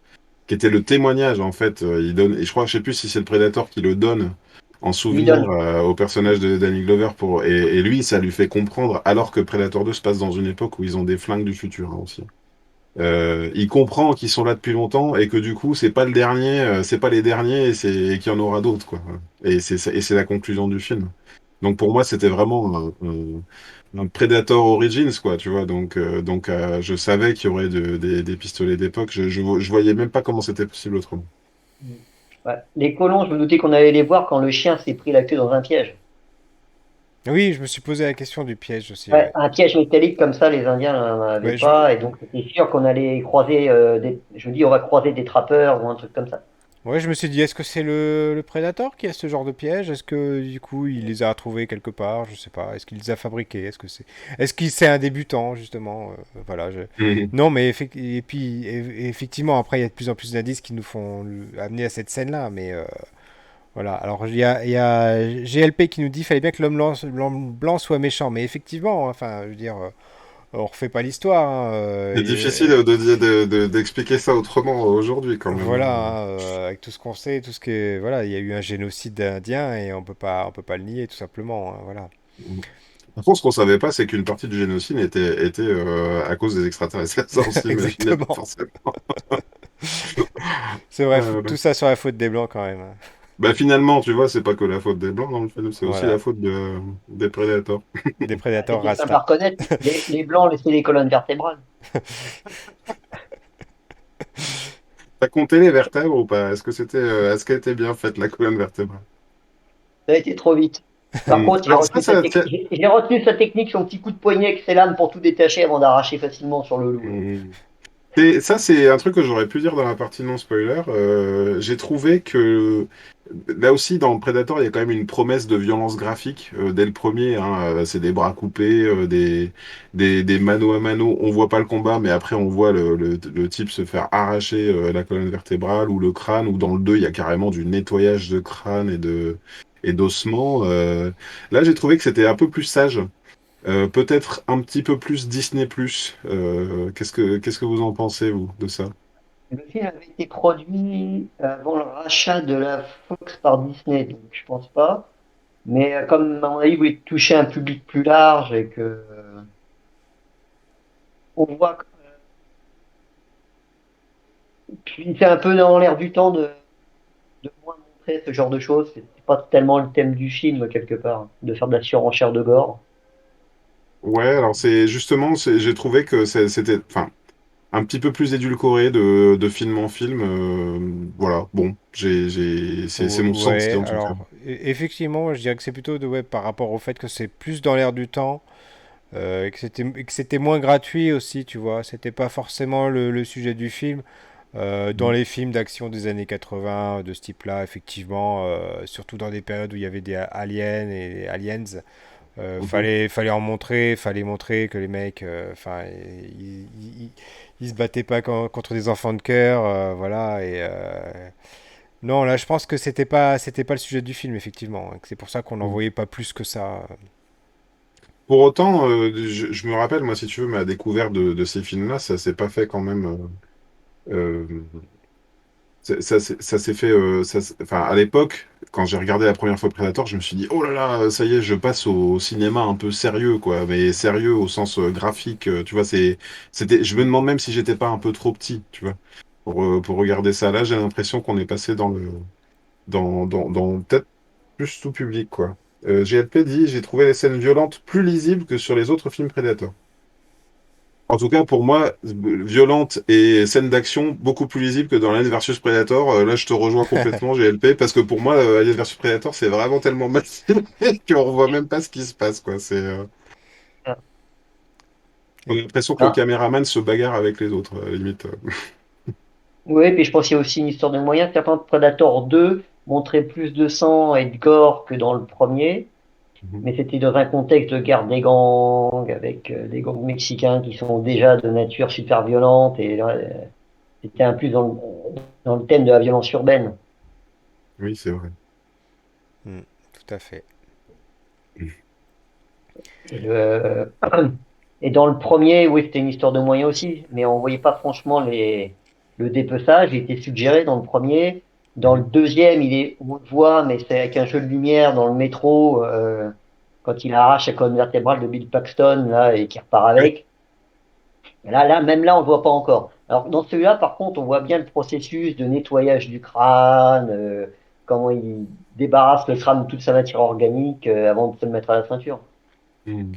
qui était le témoignage en fait. Il donne, et je crois, je sais plus si c'est le Predator qui le donne en Lui souvenir donne. au personnage de Danny Glover et lui, ça lui fait comprendre, alors que Predator 2 se passe dans une époque où ils ont des flingues du futur, hein, aussi. Il comprend qu'ils sont là depuis longtemps et que du coup, c'est pas le dernier, c'est pas les derniers et qu'il y en aura d'autres, quoi. Et c'est la conclusion du film. Donc pour moi, c'était vraiment un Predator Origins, quoi, tu vois. Donc je savais qu'il y aurait des pistolets d'époque. Je voyais même pas comment c'était possible autrement. Ouais. Les colons, je me doutais qu'on allait les voir quand le chien s'est pris la queue dans un piège. Oui, je me suis posé la question du piège aussi, Ouais, ouais. un piège métallique comme ça, les Indiens n'en avaient Ouais, pas, et donc c'était sûr qu'on allait croiser je me dis, on va croiser des trappeurs ou un truc comme ça. ouais, je me suis dit, est-ce que c'est le Predator qui a ce genre de piège? Est-ce que du coup il les a trouvés quelque part? Je sais pas. Est-ce qu'il les a fabriqués? Est-ce qu'il c'est un débutant justement? Voilà. Mhm. Non, mais et puis effectivement après il y a de plus en plus d'indices qui nous font amener à cette scène-là. Mais voilà. Alors il y a GLP qui nous dit, fallait bien que l'homme blanc soit méchant. Mais effectivement, enfin, je veux dire, on refait pas l'histoire, hein, C'est difficile d'expliquer ça autrement aujourd'hui, quand même. voilà, hein, avec tout ce qu'on sait, tout ce que voilà, il y a eu un génocide d'Indiens et on peut pas le nier tout simplement, hein, voilà. Par contre, ce qu'on savait pas, c'est qu'une partie du génocide était à cause des extraterrestres. Ça, on s'imaginait pas Exactement. forcément. C'est vrai, tout Ouais. ça sur la faute des blancs quand même, hein. Bah finalement, tu vois, c'est pas que la faute des Blancs dans le film, c'est aussi la Voilà, faute des Predators. des Ah, prédateurs c'était simple à rasta. reconnaître. Les blancs laissaient les colonnes vertébrales. T'as compté les vertèbres ou pas? Est-ce qu'elle était bien faite, la colonne vertébrale? Ça a été trop vite. Par contre, Alors ça, tiens. j'ai retenu sa technique, son petit coup de poignet avec ses lames pour tout détacher avant d'arracher facilement sur le loup. Hmm. Ça, c'est un truc que j'aurais pu dire dans la partie non spoiler. J'ai trouvé que là aussi, dans Predator, il y a quand même une promesse de violence graphique dès le premier, hein. C'est des bras coupés, des mano à mano. On voit pas le combat, mais après, on voit le type se faire arracher la colonne vertébrale ou le crâne. Ou dans le 2, il y a carrément du nettoyage de crâne et d'ossements. Là, j'ai trouvé que c'était un peu plus sage. Peut-être un petit peu plus Disney+. Qu'est-ce que vous en pensez, vous, de ça? Le film avait été produit avant le rachat de la Fox par Disney, donc je pense pas. Mais comme à mon avis, vous voulez toucher un public plus large et que on voit, puis c'est un peu dans l'air du temps de moins montrer ce genre de choses. C'est pas tellement le thème du film quelque part, de faire de la surenchère de gore. Ouais, alors c'est justement, j'ai trouvé que c'était, enfin, un petit peu plus édulcoré de film en film. Voilà, bon, c'est mon ressenti Ouais, en tout cas. alors effectivement, je dirais que c'est plutôt ouais, par rapport au fait que c'est plus dans l'air du temps, et que c'était moins gratuit aussi, tu vois. C'était pas forcément le sujet du film. Dans les films d'action des années 80 de ce type-là, effectivement, surtout dans des périodes où il y avait des aliens et des aliens, Mhm. fallait fallait montrer que les mecs, enfin, ils se battaient pas contre des enfants de cœur, voilà. Et non, là, je pense que c'était pas le sujet du film, effectivement, et que c'est pour ça qu'on n'en Mhm. voyait pas plus que ça. Pour autant, je me rappelle, moi, si tu veux, ma découverte de ces films-là, ça s'est pas fait quand même. Ça s'est fait, enfin, à l'époque, quand j'ai regardé la première fois Predator, je me suis dit, oh là là, ça y est, je passe au cinéma un peu sérieux, quoi, mais sérieux au sens graphique, tu vois, je me demande même si j'étais pas un peu trop petit, tu vois, pour regarder ça. Là, j'ai l'impression qu'on est passé dans peut-être plus tout public, quoi. GLP dit, j'ai trouvé les scènes violentes plus lisibles que sur les autres films Predator. En tout cas, pour moi, violente et scène d'action beaucoup plus lisible que dans Alien versus Predator. Là, je te rejoins complètement, GLP, parce que pour moi, Alien versus Predator, c'est vraiment tellement mal filmé qu'on voit même pas ce qui se passe, quoi. On a Et- l'impression que le Ah, caméraman se bagarre avec les autres, à la limite. oui, puis je pense qu'il y a aussi une histoire de moyens. Certains Predator 2 montrait plus de sang et de gore que dans le premier, Mhm. mais c'était dans un contexte de guerre des gangs, avec des gangs mexicains qui sont déjà de nature super violente, et c'était un plus dans le thème de la violence urbaine. Oui, c'est vrai. Hmm, tout à fait. Et, le, et dans le premier, oui, c'était une histoire de moyens aussi, mais on voyait pas franchement le dépeçage. Il était suggéré dans le premier. Dans le Mhm. deuxième, on le voit, mais c'est avec un jeu de lumière dans le métro, quand il arrache la colonne vertébrale de Bill Paxton, là, et qu'il repart Ouais. avec. Là, même là, on le voit pas encore. Alors, dans celui-là, par contre, on voit bien le processus de nettoyage du crâne, comment il débarrasse le crâne de toute sa matière organique, avant de se le mettre à la ceinture. Mhm.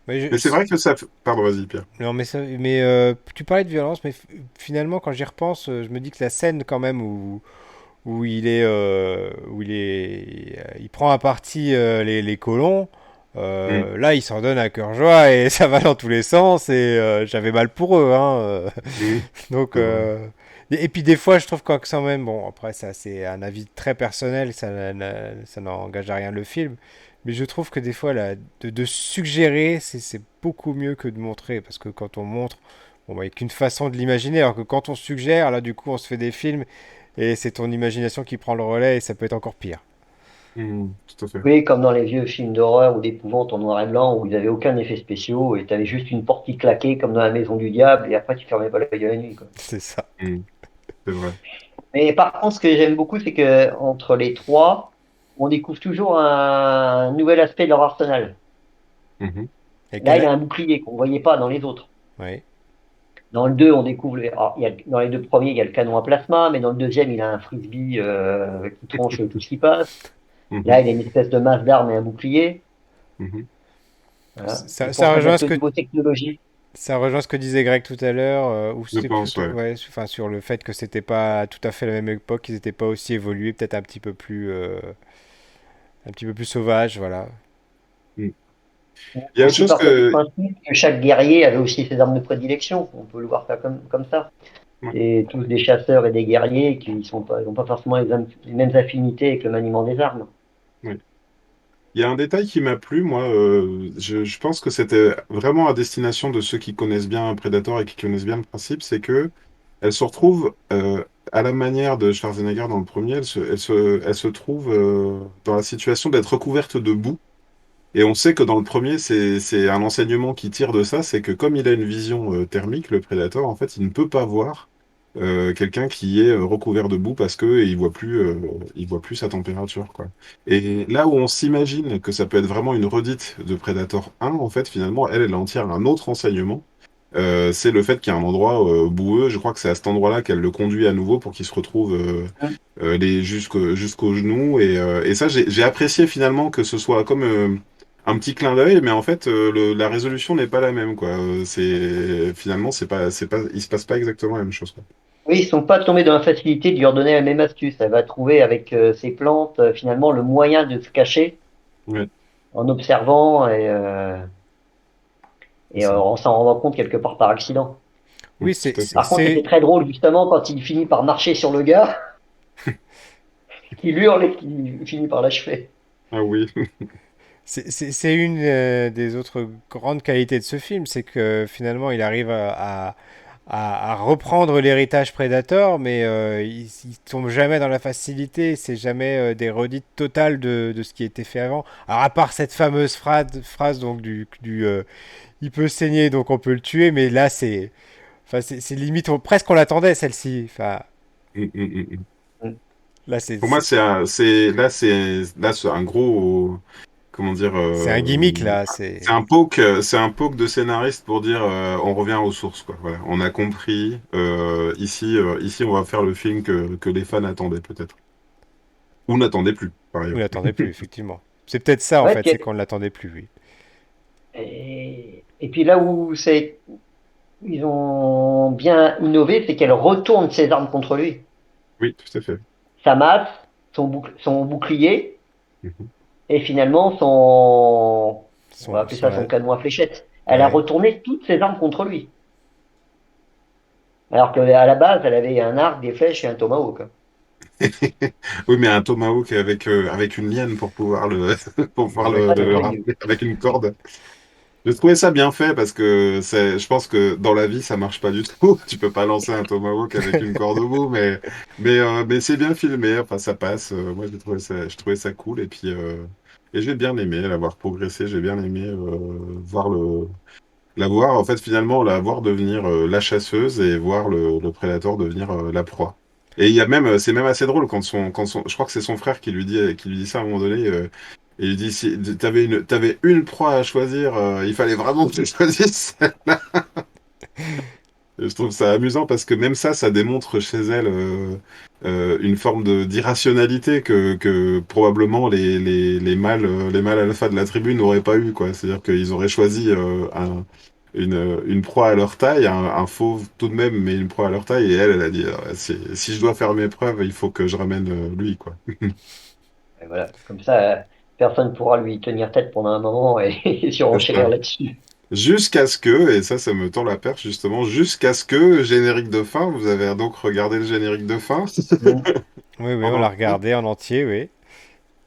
Mais Mais c'est vrai que ça. Pardon, vas-y, Pierre. non, mais tu parlais de violence, mais finalement, quand j'y repense, je me dis que la scène quand même où il prend à partie les colons. Mm. Là, il s'en donne à cœur joie et ça va dans tous les sens et j'avais mal pour eux, hein. Mm. Donc, C'est vrai. et puis des fois, je trouve quand même, bon, après ça c'est un avis très personnel, ça n'engage à rien le film, mais je trouve que des fois, là, de suggérer, c'est beaucoup mieux que de montrer, parce que quand on montre, bon, bah, il n'y a qu'une façon de l'imaginer, alors que quand on suggère, là, du coup, on se fait des films et c'est ton imagination qui prend le relais et ça peut être encore pire. Tout à fait. Oui, comme dans les vieux films d'horreur ou d'épouvante en noir et blanc où ils n'avaient aucun effet spéciaux et tu avais juste une porte qui claquait comme dans la maison du diable et après tu fermais pas l'œil de la nuit, quoi. C'est ça. Mm. C'est vrai. Mais par contre, ce que j'aime beaucoup, c'est que entre les trois, on découvre toujours un nouvel aspect de leur arsenal. Mhm. Et Là, il quel... a un bouclier qu'on ne voyait pas dans les autres. Oui. Dans le 2, on découvre, alors, dans les deux premiers, il y a le canon à plasma, mais dans le deuxième, il a un frisbee qui tranche tout ce qui passe. Là, Mhm. il a une espèce de masse d'armes et un bouclier. Mhm. Voilà. Ça, Ils ça pensent à rejoint mettre ce de que nouvelles technologies. Ça rejoint ce que disait Greg tout à l'heure, ou Je c'était pense, plutôt, ouais. ouais, enfin sur le fait que c'était pas tout à fait la même époque, qu'ils n'étaient pas aussi évolués, peut-être un petit peu plus sauvages, voilà. Mm. Ou Il y a autre aussi chose partir du que... principe que chaque guerrier avait aussi ses armes de prédilection. On peut le voir ça comme ça. Ouais. C'est tous des chasseurs et des guerriers qui sont pas, ils n'ont pas forcément les mêmes affinités avec le maniement des armes. Ouais. Il y a un détail qui m'a plu, moi, je pense que c'était vraiment à destination de ceux qui connaissent bien Predator et qui connaissent bien le principe, c'est que elle se retrouve à la manière de Schwarzenegger dans le premier, elle se trouve dans la situation d'être recouverte de boue. Et on sait que dans le premier, c'est un enseignement qui tire de ça, c'est que comme il a une vision thermique, le Predator, en fait, il ne peut pas voir quelqu'un qui est recouvert de boue parce que il voit plus sa température, quoi. Et là où on s'imagine que ça peut être vraiment une redite de Predator 1, en fait, finalement, elle en tire un autre enseignement. C'est le fait qu'il y a un endroit boueux. Je crois que c'est à cet endroit-là qu'elle le conduit à nouveau pour qu'il se retrouve jusqu'au genou. Et ça, j'ai apprécié finalement que ce soit comme un petit clin d'œil, mais en fait, la résolution n'est pas la même, quoi. Finalement, il se passe pas exactement la même chose, quoi. Oui, ils sont pas tombés dans la facilité de lui redonner la même astuce. Elle va trouver avec ses plantes finalement le moyen de se cacher Ouais, en observant c'est et ça. en s'en rendant compte quelque part par accident. Oui, Tout à fait. Par contre, c'était très drôle justement quand il finit par marcher sur le gars, qu'il hurle et qu'il finit par l'achever. Ah oui. c'est une des autres grandes qualités de ce film, c'est que finalement il arrive à reprendre l'héritage Predator, mais il tombe jamais dans la facilité, c'est jamais des redites totales de ce qui a été fait avant. Alors à part cette fameuse phrase donc il peut saigner donc on peut le tuer, mais là c'est limite presque on l'attendait celle-ci. Enfin Mm. là Pour moi, là, c'est un gros, comment dire, c'est un gimmick là, c'est c'est un poke de scénariste pour dire, on revient aux sources, quoi. Voilà, on a compris. Ici, on va faire le film que les fans attendaient peut-être ou n'attendaient plus, par on ailleurs. l'attendait plus effectivement. C'est peut-être ça en Ouais, fait, c'est qu'on ne l'attendait plus, oui. et puis là où ils ont bien innové, c'est qu'elle retourne ses armes contre lui. Oui, tout à fait. Sa masse, son bouclier, Mhm. et finalement on va appeler ça son canon à fléchettes. Elle a Ouais. retourné toutes ses armes contre lui. Alors qu'à la base, elle avait un arc, des flèches et un tomahawk. Oui, mais un tomahawk avec une liane pour pouvoir pour pouvoir Ah, c'est le très mieux. ramener avec une corde. J'ai trouvé ça bien fait parce que je pense que dans la vie, ça marche pas du tout. Tu peux pas lancer un tomahawk avec une corde au bout, mais c'est bien filmé. Enfin, ça passe. Moi, j'ai trouvé ça cool. Et j'ai bien aimé l'avoir progressé. J'ai bien aimé la voir, en fait, finalement, la voir devenir la chasseuse et voir le prédateur devenir la proie. Et il y a même, c'est même assez drôle je crois que c'est son frère qui lui dit ça à un moment donné. Et il lui dit, si t'avais une proie à choisir, il fallait vraiment que tu choisisses. Et je trouve ça amusant parce que même ça démontre chez elle une forme d'irrationalité que probablement les mâles alpha de la tribu n'auraient pas eu, quoi. C'est-à-dire qu'ils auraient choisi une proie à leur taille, un fauve tout de même, mais une proie à leur taille. Et elle a dit, si je dois faire mes preuves, il faut que je ramène lui, quoi. Et voilà, comme ça, personne ne pourra lui tenir tête pendant un moment et C'est surenchérir ça. là-dessus. Jusqu'à ce que, et ça me tend la perche justement, jusqu'à ce que, générique de fin, vous avez donc regardé le générique de fin Mm. Oui, oui, on pendant l'a le temps. regardé en entier, oui.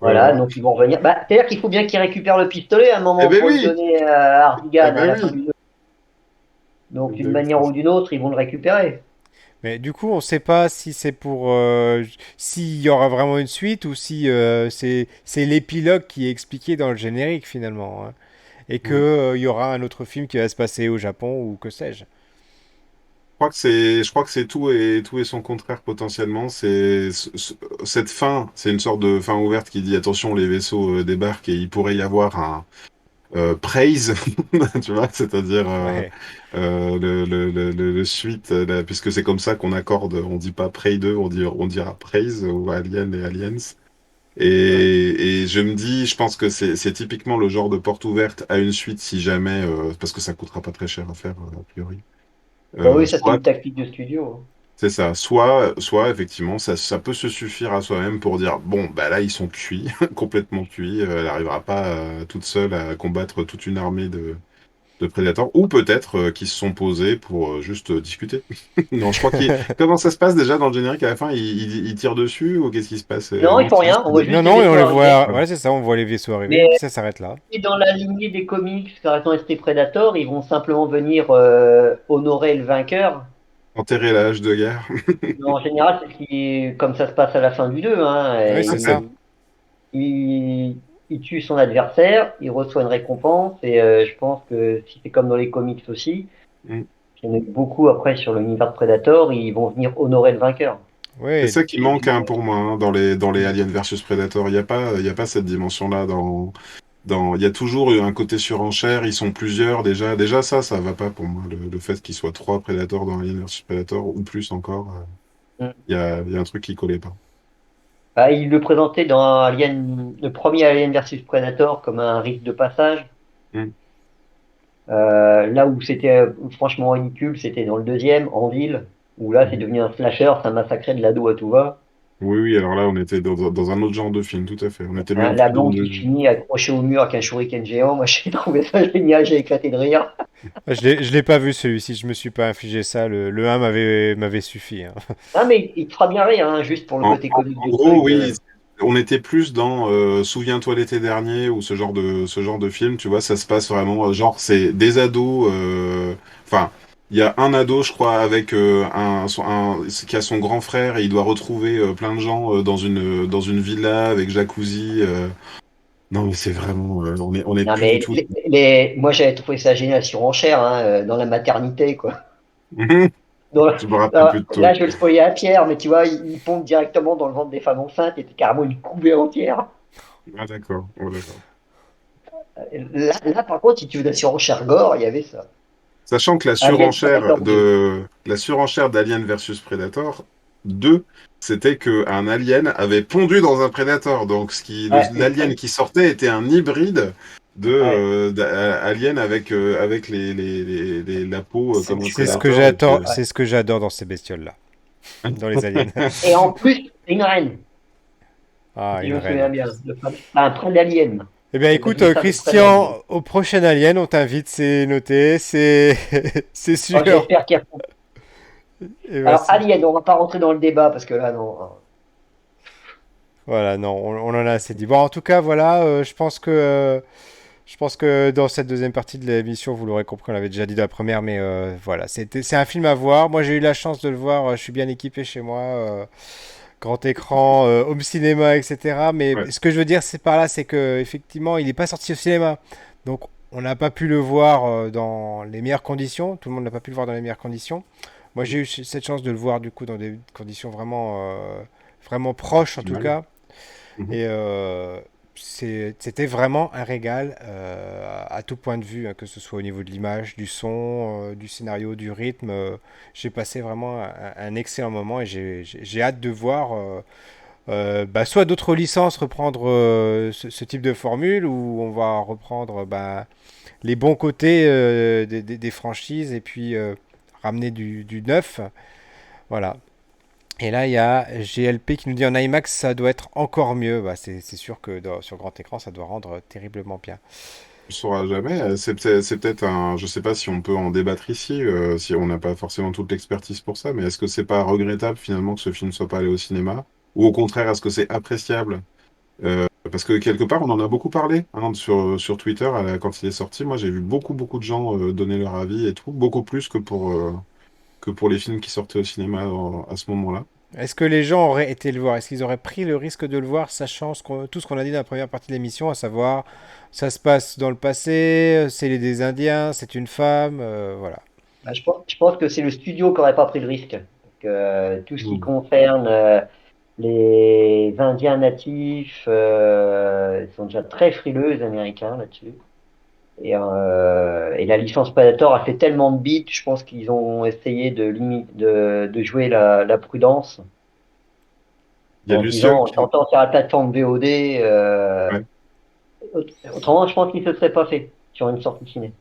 Voilà, Voilà. donc ils vont revenir. Bah, c'est-à-dire qu'il faut bien qu'ils récupèrent le pistolet à un Eh moment ben pour le oui! donner à Eh Hardigan à ben la fin oui! du jeu. Donc Eh d'une ben oui, manière ou d'une autre, ils vont le récupérer. Mais du coup, on ne sait pas si c'est pour s'il y aura vraiment une suite ou si c'est l'épilogue qui est expliqué dans le générique finalement, hein. Et que Ouais. il y aura un autre film qui va se passer au Japon ou que sais-je. Je crois que c'est tout et son contraire potentiellement. Cette fin, c'est une sorte de fin ouverte qui dit attention, les vaisseaux débarquent et il pourrait y avoir un praise, tu vois, c'est-à-dire Ouais, le suite, puisque c'est comme ça qu'on accorde. On dit pas Prey 2, on dira praise ou Alien et Aliens. Ouais. Et je me dis, je pense que c'est typiquement le genre de porte ouverte à une suite si jamais, parce que ça coûtera pas très cher à faire a priori. Bon, oui, ça c'est Soit une tactique de studio. c'est ça. Soit effectivement, ça peut se suffire à soi-même pour dire, bon, bah là, ils sont cuits, complètement cuits. Elle n'arrivera pas toute seule à combattre toute une armée de prédateurs. Ou peut-être qu'ils se sont posés pour juste discuter. Non, je crois qu'il... Comment ça se passe déjà dans le générique à la fin? Il tire dessus ou qu'est-ce qui se passe? Non, ils Non, font c'est juste rien, on voit non, juste les non, et on vaisseaux les arriver. voit. Ouais, c'est ça, on voit les vaisseaux arriver et puis Mais ça s'arrête là. dans la lignée des comics, Carrément resté Predator, ils vont simplement venir honorer le vainqueur. enterrer la hache de guerre. Mais en général, c'est ce qui, comme ça se passe à la fin du 2, hein, Oui, c'est ça. il, il tue son adversaire, il reçoit une récompense, et je pense que si c'est comme dans les comics aussi, il y en a eu beaucoup après sur l'univers de Predator, ils vont venir honorer le vainqueur. C'est Oui, ça qui manque hein, pour moi hein, dans les Alien versus Predator. Il y a pas cette dimension-là il y a toujours eu un côté surenchère. Ils sont plusieurs déjà. Déjà ça va pas pour moi. Le fait qu'il soit trois Predators dans Alien versus Predator ou plus encore, Mm. il y a un truc qui collait pas. Ah, il le présentait dans Alien, le premier Alien versus Predator comme un rite de passage. Mm. Là où c'était franchement ridicule, c'était dans le deuxième, en ville, où là c'est Mhm. devenu un slasher, ça massacrait de l'ado à tout va. Oui, oui. Alors là, on était dans un autre genre de film, tout à fait. On était Hein, même la plus dans blonde qui le. finit accrochée au mur avec un shuriken géant, moi j'ai trouvé ça génial, j'ai éclaté de rire. je l'ai pas vu celui-ci, je me suis pas infligé ça. Le 1 m'avait suffi, hein. Ah mais il te fera bien rire, hein, juste pour le côté comique En du gros, truc. oui, on était plus dans Souviens-toi l'été dernier ou ce genre de film, tu vois, ça se passe vraiment, genre, c'est des ados, enfin, il y a un ado, je crois, avec qui a son grand frère et il doit retrouver plein de gens dans une villa avec jacuzzi. Non, mais c'est vraiment, on est Non plus du mais tout. moi j'avais trouvé ça génial sur enchère, hein, dans la maternité quoi. Je me rappelle plus de Là tout. je vais le spoiler à Pierre, mais tu vois, il pompe directement dans le ventre des femmes enceintes et c'est carrément une couvée entière. Ah, d'accord, oh, d'accord. Là, par contre, si tu veux la surenchère gore, il y avait ça. Sachant que Alien Predator 2. la surenchère d'Alien versus Predator 2, c'était que un alien avait pondu dans un Predator. Donc, Ouais, l'alien qui sortait était un hybride ouais. d'alien avec la peau comme un C'est ce que Predator. Et puis, j'adore, Ouais. c'est ce que j'adore dans ces bestioles-là, dans les aliens. Et en plus, une reine, Ah, si je une me souviens reine. bien. Un près d'alien. Eh bien, Ils écoute, appelaient ça le près d'alien. Christian, au prochain Alien, on t'invite, c'est noté, c'est c'est Oh, sûr. j'espère qu'il y a. Et Alors, voici. Alien, on va pas rentrer dans le débat parce que là, non. Voilà, non, on en a assez dit. Bon, en tout cas, voilà, je pense que dans cette deuxième partie de l'émission, vous l'aurez compris, on l'avait déjà dit dans la première, mais voilà, c'est un film à voir. Moi, j'ai eu la chance de le voir, je suis bien équipé chez moi, grand écran, home cinéma, etc. Mais ouais, ce que je veux dire, c'est par là, c'est que effectivement, il n'est pas sorti au cinéma, donc on n'a pas pu le voir dans les meilleures conditions. Tout le monde n'a pas pu le voir dans les meilleures conditions. Moi, j'ai eu cette chance de le voir du coup dans des conditions vraiment proches en tout optimal. cas. Mhm. Et c'était vraiment un régal à tout point de vue, hein, que ce soit au niveau de l'image, du son, du scénario, du rythme. J'ai passé vraiment un excellent moment et j'ai hâte de voir soit d'autres licences reprendre ce type de formule, ou on va reprendre les bons côtés des franchises et puis ramener du neuf. Voilà. Et là, il y a GLP qui nous dit en IMAX, ça doit être encore mieux. C'est sûr que sur grand écran, ça doit rendre terriblement bien. On ne saura jamais. C'est peut-être un. Je sais pas si on peut en débattre ici, si on n'a pas forcément toute l'expertise pour ça, mais est-ce que c'est pas regrettable finalement que ce film soit pas allé au cinéma? Ou au contraire, est-ce que c'est appréciable? Parce que quelque part, on en a beaucoup parlé hein, sur Twitter quand il est sorti. Moi, j'ai vu beaucoup de gens donner leur avis et tout, beaucoup plus que pour les films qui sortaient au cinéma à ce moment-là. Est-ce que les gens auraient été le voir? Est-ce qu'ils auraient pris le risque de le voir, sachant tout ce qu'on a dit dans la première partie de l'émission, à savoir, ça se passe dans le passé, c'est des Indiens, c'est une femme, voilà. Bah, je pense que c'est le studio qui n'aurait pas pris le risque. Que, tout ce qui Mm. concerne les Indiens natifs, ils sont déjà très frileux, les Américains, là-dessus. Et la licence Predator a fait tellement de bits, je pense qu'ils ont essayé de jouer la prudence Il y a en se Luciole disant, on qui. s'entend sur la plateforme VOD, Ouais. autrement, je pense qu'ils ne se seraient pas fait sur une sortie ciné.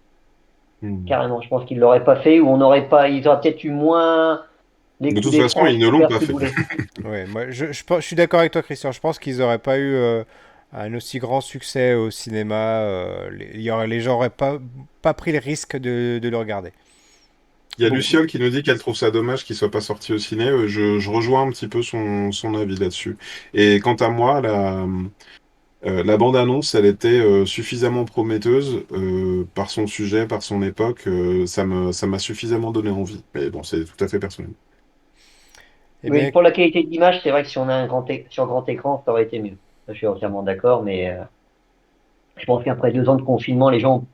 Mm. Carrément, je pense qu'ils l'auraient pas fait, ou on n'aurait pas, ils auraient peut-être eu moins les De coups toute façon, d'écran ils ne pour l'ont faire pas ce qu'ils fait. voulaient. Ouais, moi, je suis d'accord avec toi, Christian. Je pense qu'ils n'auraient pas eu un aussi grand succès au cinéma. Les gens n'auraient pas pris le risque de le regarder. Il y a Bon, Luciole qui nous dit qu'elle trouve ça dommage qu'il soit pas sorti au ciné. Je rejoins un petit peu son avis là-dessus. Et quant à moi, la bande-annonce, elle était suffisamment prometteuse par son sujet, par son époque. Ça m'a suffisamment donné envie. Mais bon, c'est tout à fait personnel. eh Oui, bien, pour la qualité d'image, c'est vrai que si on a sur grand écran, ça aurait été mieux. Ça, je suis entièrement d'accord, mais je pense qu'après 2 ans de confinement, les gens ont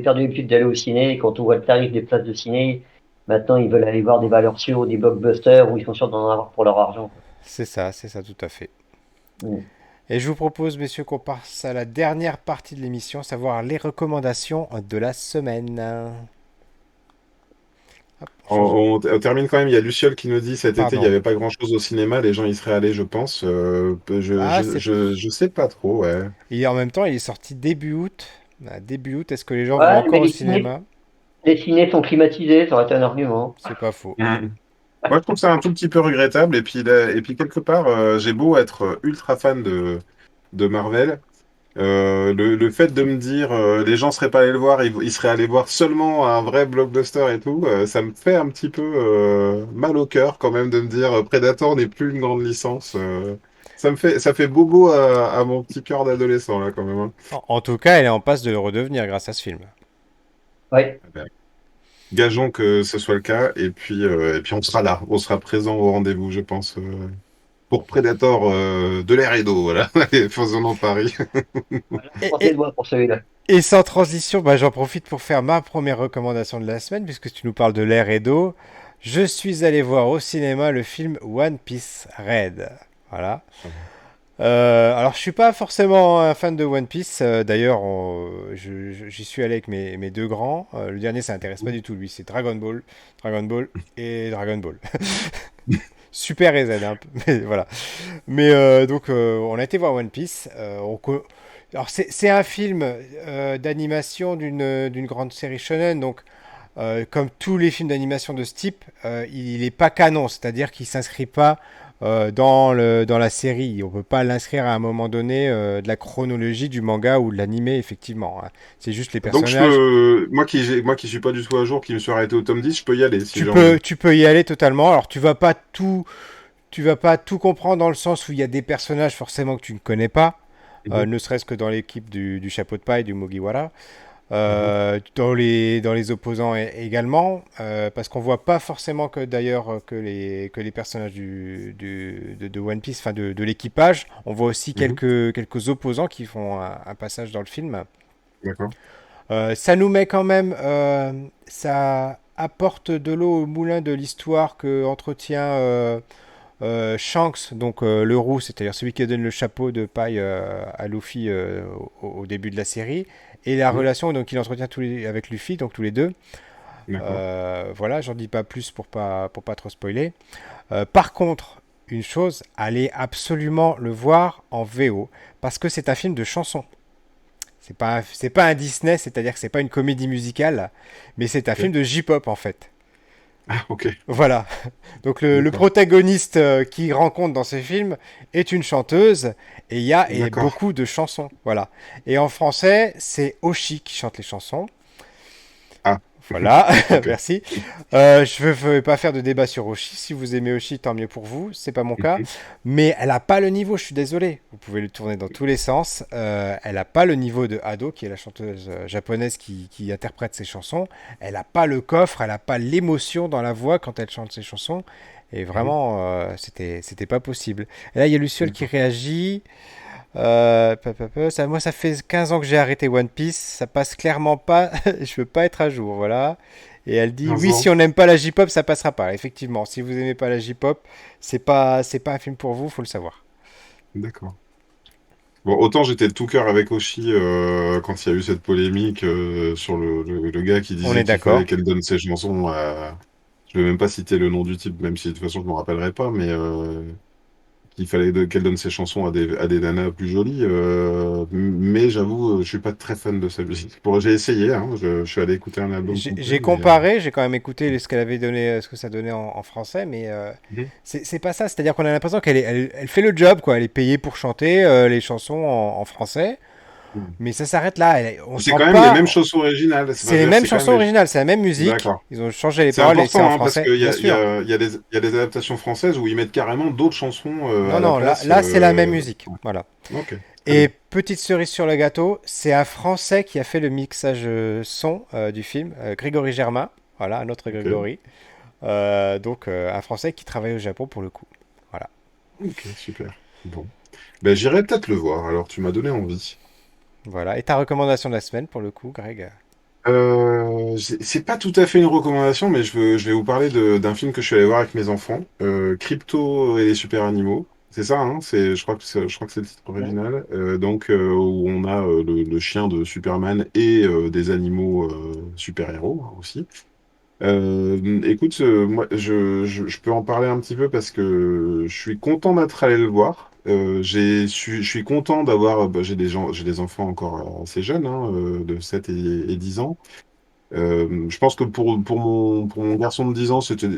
perdu l'habitude d'aller au ciné. Et quand on voit le tarif des places de ciné, maintenant ils veulent aller voir des valeurs sûres, des blockbusters où ils sont sûrs d'en avoir pour leur argent, quoi. c'est ça tout à fait. Mm. Et je vous propose, messieurs, qu'on passe à la dernière partie de l'émission, savoir les recommandations de la semaine. Hop, on change. On termine quand même. Il y a Luciole qui nous dit cet été, il n'y Pardon. avait pas grand-chose au cinéma. Les gens y seraient allés, je pense. Ah, c'est. Je sais pas trop, ouais. Et en même temps, il est sorti début août. Début août, est-ce que les gens vont Ouais, mais encore au cinéma? les cinés sont climatisés, ça aurait été un argument. C'est pas faux. Mm. Moi, je trouve ça un tout petit peu regrettable. Et puis quelque part, j'ai beau être ultra fan de Marvel. Le fait de me dire les gens seraient pas allés le voir, ils seraient allés voir seulement un vrai blockbuster et tout, ça me fait un petit peu mal au cœur quand même de me dire Predator n'est plus une grande licence. Ça fait bobo à mon petit cœur d'adolescent là quand même. Hein. En tout cas, elle est en passe de le redevenir grâce à ce film. Ouais. Eh ben, gageons que ce soit le cas et puis on sera là, on sera présent au rendez-vous, je pense, pour Predator de l'air et d'eau. Voilà, allez, faisons-en Paris. Voilà, je Et, croise les et- doigts pour celui-là. et sans transition, j'en profite pour faire ma première recommandation de la semaine, puisque tu nous parles de l'air et d'eau. Je suis allé voir au cinéma le film One Piece Red. Voilà. Alors, je suis pas forcément un fan de One Piece. D'ailleurs, j'y suis allé avec mes deux grands. Le dernier, ça intéresse pas du tout, lui. C'est Dragon Ball et Dragon Ball. Super et Z, hein, mais voilà. Mais donc, on a été voir One Piece. Alors, c'est un film d'animation d'une grande série shonen. Donc, comme tous les films d'animation de ce type, il n'est pas canon, c'est-à-dire qu'il ne s'inscrit pas dans la série. On ne peut pas l'inscrire à un moment donné de la chronologie du manga ou de l'animé, effectivement. Hein. C'est juste les Donc je personnages. peux, moi qui suis pas du tout à jour, qui me suis arrêté au tome 10, je peux y aller si j'ai envie. Tu peux y aller totalement. Alors, tu vas pas tout comprendre dans le sens où il y a des personnages forcément que tu ne connais pas, Mhm, ne serait-ce que dans l'équipe du chapeau de paille, du Mugiwara. mhm, Dans les opposants également, parce qu'on voit pas forcément que d'ailleurs que les personnages de One Piece, enfin de l'équipage, on voit aussi mhm. quelques opposants qui font un passage dans le film. D'accord. Ça nous met quand même, ça apporte de l'eau au moulin de l'histoire que entretient Shanks, donc le roux, c'est-à-dire celui qui donne le chapeau de paille à Luffy au début de la série, et la Mhm, relation donc il entretient avec Luffy, donc tous les deux. d'accord. Voilà, j'en dis pas plus pour pas trop spoiler. Par contre, une chose, allez absolument le voir en VO, parce que c'est un film de chansons. C'est pas un Disney, c'est-à-dire que c'est pas une comédie musicale, mais c'est un Ok. film de J-pop en fait. Ah, ok. Voilà. Donc le D'accord. protagoniste qui rencontre dans ce film est une chanteuse et il y a D'accord. beaucoup de chansons. Voilà. Et en français, c'est Oshi qui chante les chansons. Ah, Voilà, ok. merci. Je ne veux pas faire de débat sur Oshi. Si vous aimez Oshi, tant mieux pour vous. C'est pas mon cas. Mhm. Mais elle n'a pas le niveau, je suis désolé. Vous pouvez le tourner dans tous les sens. Elle n'a pas le niveau de Ado, qui est la chanteuse japonaise qui interprète ses chansons. Elle n'a pas le coffre, elle n'a pas l'émotion dans la voix quand elle chante ses chansons. Et Mhm. vraiment, c'était pas possible. Et là, il y a Luciole qui D'accord. réagit. Moi, ça fait 15 ans que j'ai arrêté One Piece. Ça passe clairement pas. Je veux pas être à jour, voilà. Et elle dit 15 oui, si ans. on n'aime pas la J-pop, ça passera pas. Effectivement, si vous aimez pas la J-pop, c'est pas un film pour vous, faut le savoir. D'accord. Bon, autant j'étais de tout cœur avec Oshi quand il y a eu cette polémique sur le gars qui On disait est qu'il fallait d'accord. qu'elle donne ses chansons à... Je vais même pas citer le nom du type, même si de toute façon je me rappellerai pas, mais qu'il fallait qu'elle donne ses chansons à des nanas plus jolies. Mais j'avoue, je suis pas très fan de sa musique. J'ai essayé, hein, je suis allé écouter un album complet, J'ai mais... comparé, j'ai quand même écouté ce qu'elle avait donné, ce que ça donnait en français, mais Mhm. c'est pas ça. C'est-à-dire qu'on a l'impression elle fait le job, quoi. Elle est payée pour chanter les chansons en français, Mhm. mais ça s'arrête là. On C'est sent quand même les mêmes pas. chansons originales. C'est Enfin, je les veux dire, mêmes c'est quand même chansons les... originales, c'est la même musique. D'accord. Ils ont changé les C'est paroles et c'est en important, hein, parce français, qu'il bien sûr. il y a des adaptations françaises où ils mettent carrément d'autres chansons Non, à la non, place. là c'est la même musique. Ouais. Voilà. Ok, très Et bien. petite cerise sur le gâteau, c'est un Français qui a fait le mixage son du film, Grégory Germain. Voilà, un autre Ok, Grégory. Un Français qui travaille au Japon pour le coup. Voilà. ok, super. Bon. Ben, j'irai peut-être le voir, alors tu m'as donné envie. Voilà. Et ta recommandation de la semaine pour le coup, Greg? C'est pas tout à fait une recommandation, mais je vais vous parler d'un film que je suis allé voir avec mes enfants, Crypto et les super animaux. C'est ça, hein, je crois que c'est le titre Ouais. original. Où on a le chien de Superman et des animaux super-héros hein, aussi. Écoute, moi, je peux en parler un petit peu parce que je suis content d'être allé le voir. Je suis content d'avoir, j'ai des enfants encore assez jeunes, hein, de 7 et 10 ans. Je pense que pour mon garçon de 10 ans, c'était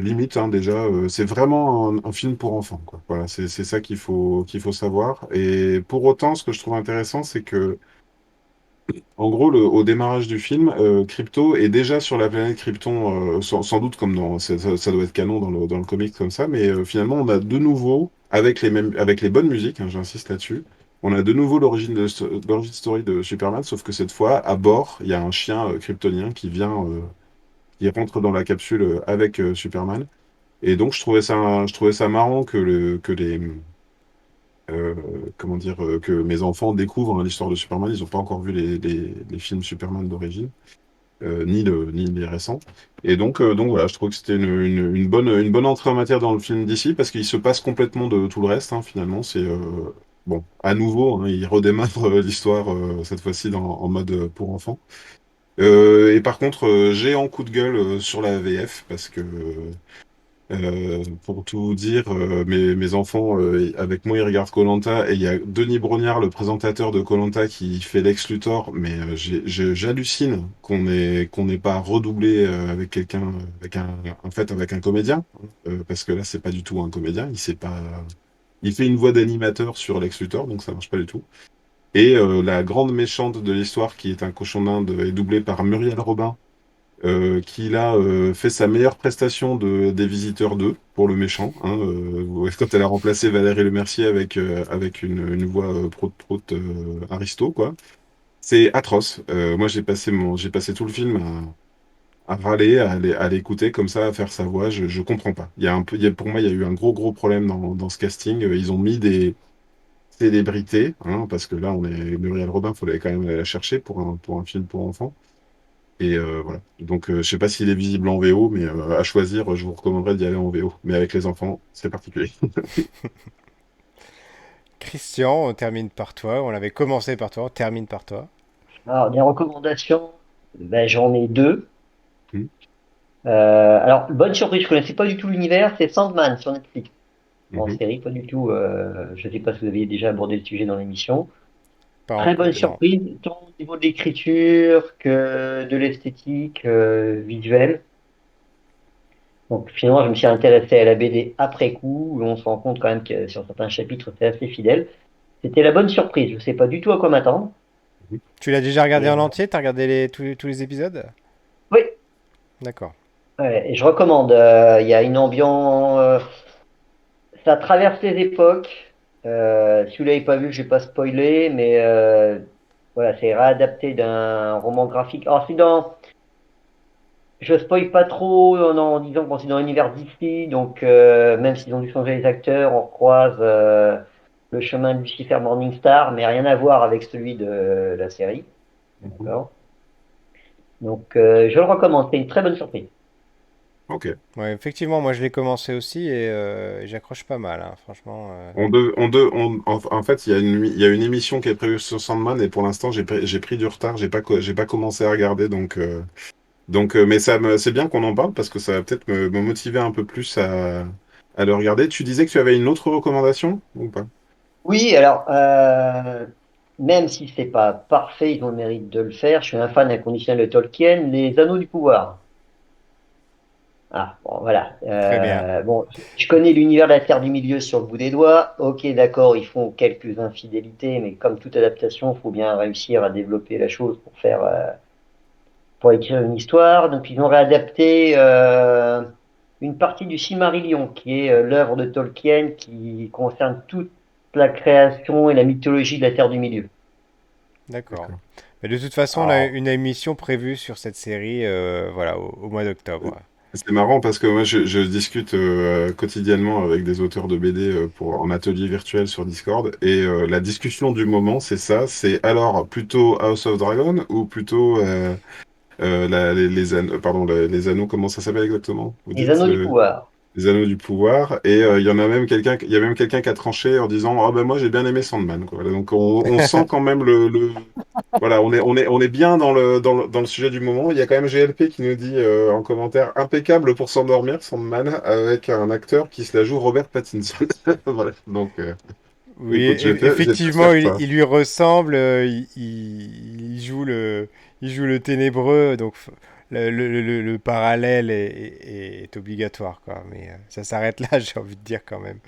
limite, hein, déjà. C'est vraiment un film pour enfants, quoi. Voilà, c'est ça qu'il faut savoir. Et pour autant, ce que je trouve intéressant, c'est que en gros, au démarrage du film, Krypto est déjà sur la planète Krypton, sans doute comme ça doit être canon dans le comic comme ça, mais finalement, on a de nouveau, avec les bonnes musiques, hein, j'insiste là-dessus, on a de nouveau l'origine story de Superman, sauf que cette fois, à bord, il y a un chien kryptonien qui rentre dans la capsule avec Superman. Et donc, je trouvais ça marrant que euh, comment dire, que mes enfants découvrent hein, l'histoire de Superman. Ils n'ont pas encore vu les films Superman d'origine, ni les récents. Et donc voilà, je trouve que c'était une bonne entrée en matière dans le film d'ici, parce qu'il se passe complètement de tout le reste, hein, finalement. Bon, à nouveau, hein, il redémarre l'histoire, cette fois-ci en mode pour enfants. Et par contre, j'ai un coup de gueule sur la VF, parce que pour tout dire, mes enfants, avec moi, ils regardent koh et il y a Denis Brognard, le présentateur de koh qui fait Lex Luthor, mais j'hallucine qu'on n'ait pas redoublé avec quelqu'un, en fait, avec un comédien, parce que là, c'est pas du tout un comédien, il sait pas, il fait une voix d'animateur sur Lex Luthor, donc ça marche pas du tout. Et la grande méchante de l'histoire, qui est un cochon d'Inde, est doublée par Muriel Robin, qui là fait sa meilleure prestation des Visiteurs 2 pour le méchant. Hein, ouais, quand elle a remplacé Valérie Lemercier avec une voix prout aristo, quoi. C'est atroce. Moi, j'ai passé tout le film à râler, à l'écouter comme ça, à faire sa voix. Je comprends pas. Il y a un peu, pour moi, il y a eu un gros problème dans ce casting. Ils ont mis des célébrités, hein, parce que là, on est Muriel Robin, il fallait quand même aller la chercher pour un film pour enfants. Et voilà. Donc, je sais pas s'il est visible en VO, mais à choisir, je vous recommanderais d'y aller en VO. Mais avec les enfants, c'est particulier. Christian, on termine par toi. On avait commencé par toi, on termine par toi. Alors, des recommandations, ben, j'en ai deux. Hmm. Alors, bonne surprise, je connaissais pas du tout l'univers, c'est Sandman sur Netflix. en Mhm. série, pas du tout. Je ne sais pas si vous aviez déjà abordé le sujet dans l'émission. Pas Très bonne non. surprise, tant au niveau de l'écriture que de l'esthétique visuelle. Donc finalement, je me suis intéressé à la BD après coup, où on se rend compte quand même que sur certains chapitres, c'est assez fidèle. C'était la bonne surprise. Je ne sais pas du tout à quoi m'attendre. Tu l'as déjà regardé Et en entier? T'as regardé tous les épisodes? oui, D'accord. ouais, et je recommande. Il y a une ambiance. Ça traverse les époques. Si vous l'avez pas vu, je vais pas spoiler, mais voilà, c'est réadapté d'un roman graphique. Alors, je spoil pas trop en disant qu'on c'est dans l'univers d'ici, donc même s'ils ont dû changer les acteurs, on croise le chemin de Lucifer Morningstar, mais rien à voir avec celui de la série. Mhm. D'accord. Donc, je le recommande. C'est une très bonne surprise. Ok. Ouais, effectivement, moi je l'ai commencé aussi et j'accroche pas mal, hein, franchement. En fait, il y a une émission qui est prévue sur Sandman et pour l'instant, j'ai pris du retard. J'ai pas commencé à regarder. Mais c'est bien qu'on en parle parce que ça va peut-être me motiver un peu plus à le regarder. Tu disais que tu avais une autre recommandation ou pas? Oui, alors, même si c'est pas parfait, ils ont le mérite de le faire. Je suis un fan inconditionnel de Tolkien, Les Anneaux du Pouvoir. Ah, bon, voilà. Très bien. Bon, je connais l'univers de la Terre du Milieu sur le bout des doigts. Ok, d'accord, ils font quelques infidélités, mais comme toute adaptation, il faut bien réussir à développer la chose pour écrire une histoire. Donc, ils ont réadapté une partie du Silmarillion, qui est l'œuvre de Tolkien qui concerne toute la création et la mythologie de la Terre du Milieu. D'accord. D'accord. Mais de toute façon, on a Alors, une émission prévue sur cette série, voilà, au mois d'octobre. C'est marrant parce que moi, je discute quotidiennement avec des auteurs de BD en atelier virtuel sur Discord. Et la discussion du moment, c'est ça. C'est alors plutôt House of Dragon ou plutôt les anneaux, pardon, les anneaux, comment ça s'appelle exactement? Vous Les dites Anneaux du Pouvoir. les anneaux du pouvoir. Et il y en a même il y a même quelqu'un qui a tranché en disant, ah ben moi j'ai bien aimé Sandman, quoi. Voilà, donc on sent quand même voilà, on est bien dans le sujet du moment. Il y a quand même GLP qui nous dit en commentaire impeccable pour s'endormir, Sandman, avec un acteur qui se la joue Robert Pattinson. Voilà, donc Oui, écoute, je vais te effectivement, faire ça. il lui ressemble. Il joue il joue le ténébreux, donc le parallèle est obligatoire, quoi. Mais ça s'arrête là, j'ai envie de dire quand même.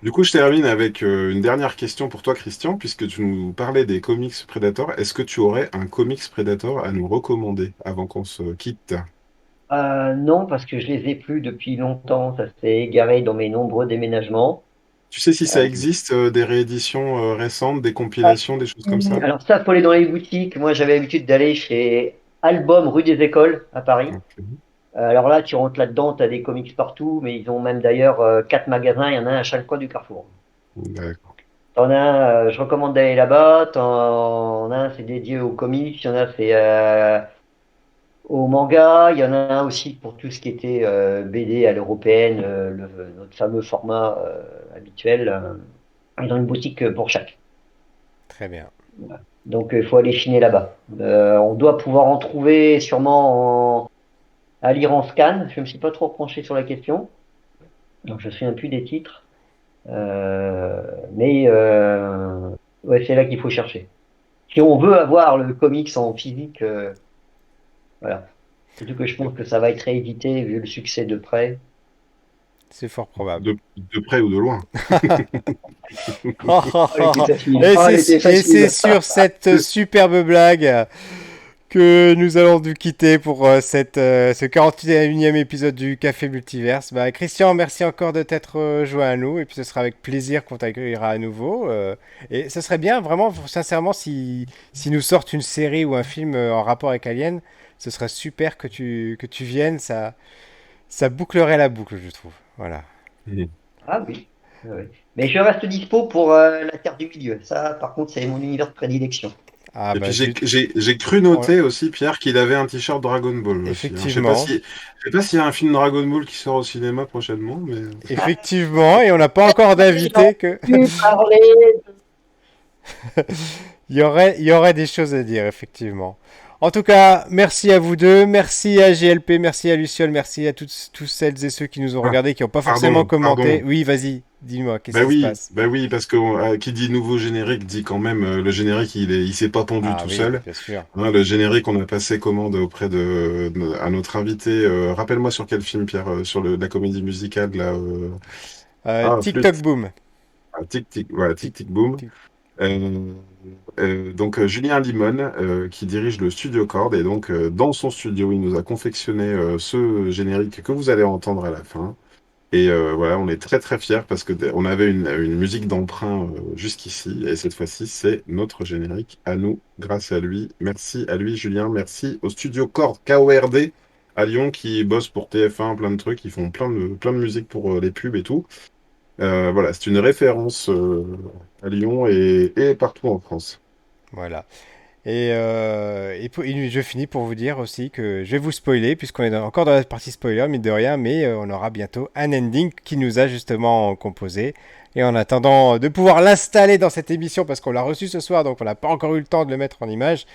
Du coup, je termine avec une dernière question pour toi, Christian, puisque tu nous parlais des comics Predator. Est-ce que tu aurais un comics Predator à nous recommander avant qu'on se quitte? Non, parce que je les ai plus depuis longtemps. Ça s'est égaré dans mes nombreux déménagements. Tu sais si ça Euh, existe, des rééditions récentes, des compilations, des choses comme ça? alors ça, faut aller dans les boutiques. Moi, j'avais l'habitude d'aller chez Album rue des Écoles à Paris. Ok. Alors là, tu rentres là-dedans, tu as des comics partout, mais ils ont même d'ailleurs 4 magasins. Il y en a un à chaque coin du Carrefour. D'accord. T'en as un, je recommande d'aller là-bas. T'en as un, c'est dédié aux comics. Il y en a, c'est au manga. Il y en a un aussi pour tout ce qui était BD à l'européenne, notre fameux format habituel. Ils ont une boutique pour chaque. Très bien. Donc il faut aller chiner là-bas. On doit pouvoir en trouver sûrement à lire en scan. Je ne me suis pas trop penché sur la question. Donc je ne me souviens plus des titres. Mais ouais, c'est là qu'il faut chercher. Si on veut avoir le comics en physique, voilà. Surtout que je pense que ça va être réédité vu le succès de près. C'est fort probable. De près ou de loin. Oh, elle était facile. Et Oh, elle était c'est facile. sur cette superbe blague que nous allons nous quitter pour ce 41e épisode du Café Multiverse. Bah, Christian, merci encore de t'être joint à nous. Et puis ce sera avec plaisir qu'on t'accueillera à nouveau. Et ce serait bien, vraiment, sincèrement, si nous sortent une série ou un film en rapport avec Alien, ce serait super que tu viennes. Ça bouclerait la boucle, je trouve. Voilà. Mhm. Ah oui. Ouais. Mais je reste dispo pour la Terre du Milieu. Ça, par contre, c'est mon univers de prédilection. Ah, Et bah, puis zut. j'ai cru On- noter aussi, Pierre, qu'il avait un t-shirt Dragon Ball aussi, hein. Effectivement. Je sais pas s'il y a un film Dragon Ball qui sort au cinéma prochainement, mais Effectivement. Et on n'a pas encore J'ai d'invité que. entendu parler. Il y aurait des choses à dire, effectivement. En tout cas, merci à vous deux, merci à GLP, merci à Luciole, merci à tous celles et ceux qui nous ont Ah, regardés, qui n'ont pas forcément commenté. pardon. Oui, vas-y, dis-moi, qu'est-ce qui se passe? Bah oui, parce que qui dit nouveau générique dit quand même le générique, il s'est pas pondu Ah tout oui, seul. bien sûr. Hein, le générique, on a passé commande auprès à notre invité. Rappelle-moi sur quel film, Pierre, sur la comédie musicale là. TikTok Flûte. Boom. Ah, tic tic, voilà, tic Tic, tic boom. tic. Euh, Julien Limon qui dirige le studio Cord et donc dans son studio il nous a confectionné ce générique que vous allez entendre à la fin et voilà on est très très fiers parce que on avait une musique d'emprunt jusqu'ici et cette fois-ci c'est notre générique à nous grâce à lui. Merci à lui Julien, merci au studio Cord KORD à Lyon qui bosse pour TF1 plein de trucs, ils font plein de musique pour les pubs et tout. Voilà, c'est une référence à Lyon et partout en France. Voilà. Et je finis pour vous dire aussi que je vais vous spoiler, puisqu'on est encore dans la partie spoiler, mine de rien, mais on aura bientôt un ending qui nous a justement composé. Et en attendant de pouvoir l'installer dans cette émission, parce qu'on l'a reçu ce soir, donc on n'a pas encore eu le temps de le mettre en image,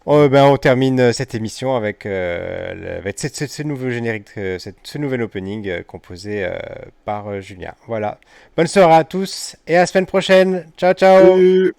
on termine cette émission avec ce nouveau générique, ce nouvel opening composé par Julien. Voilà. Bonne soirée à tous et à la semaine prochaine. Ciao, ciao! Salut!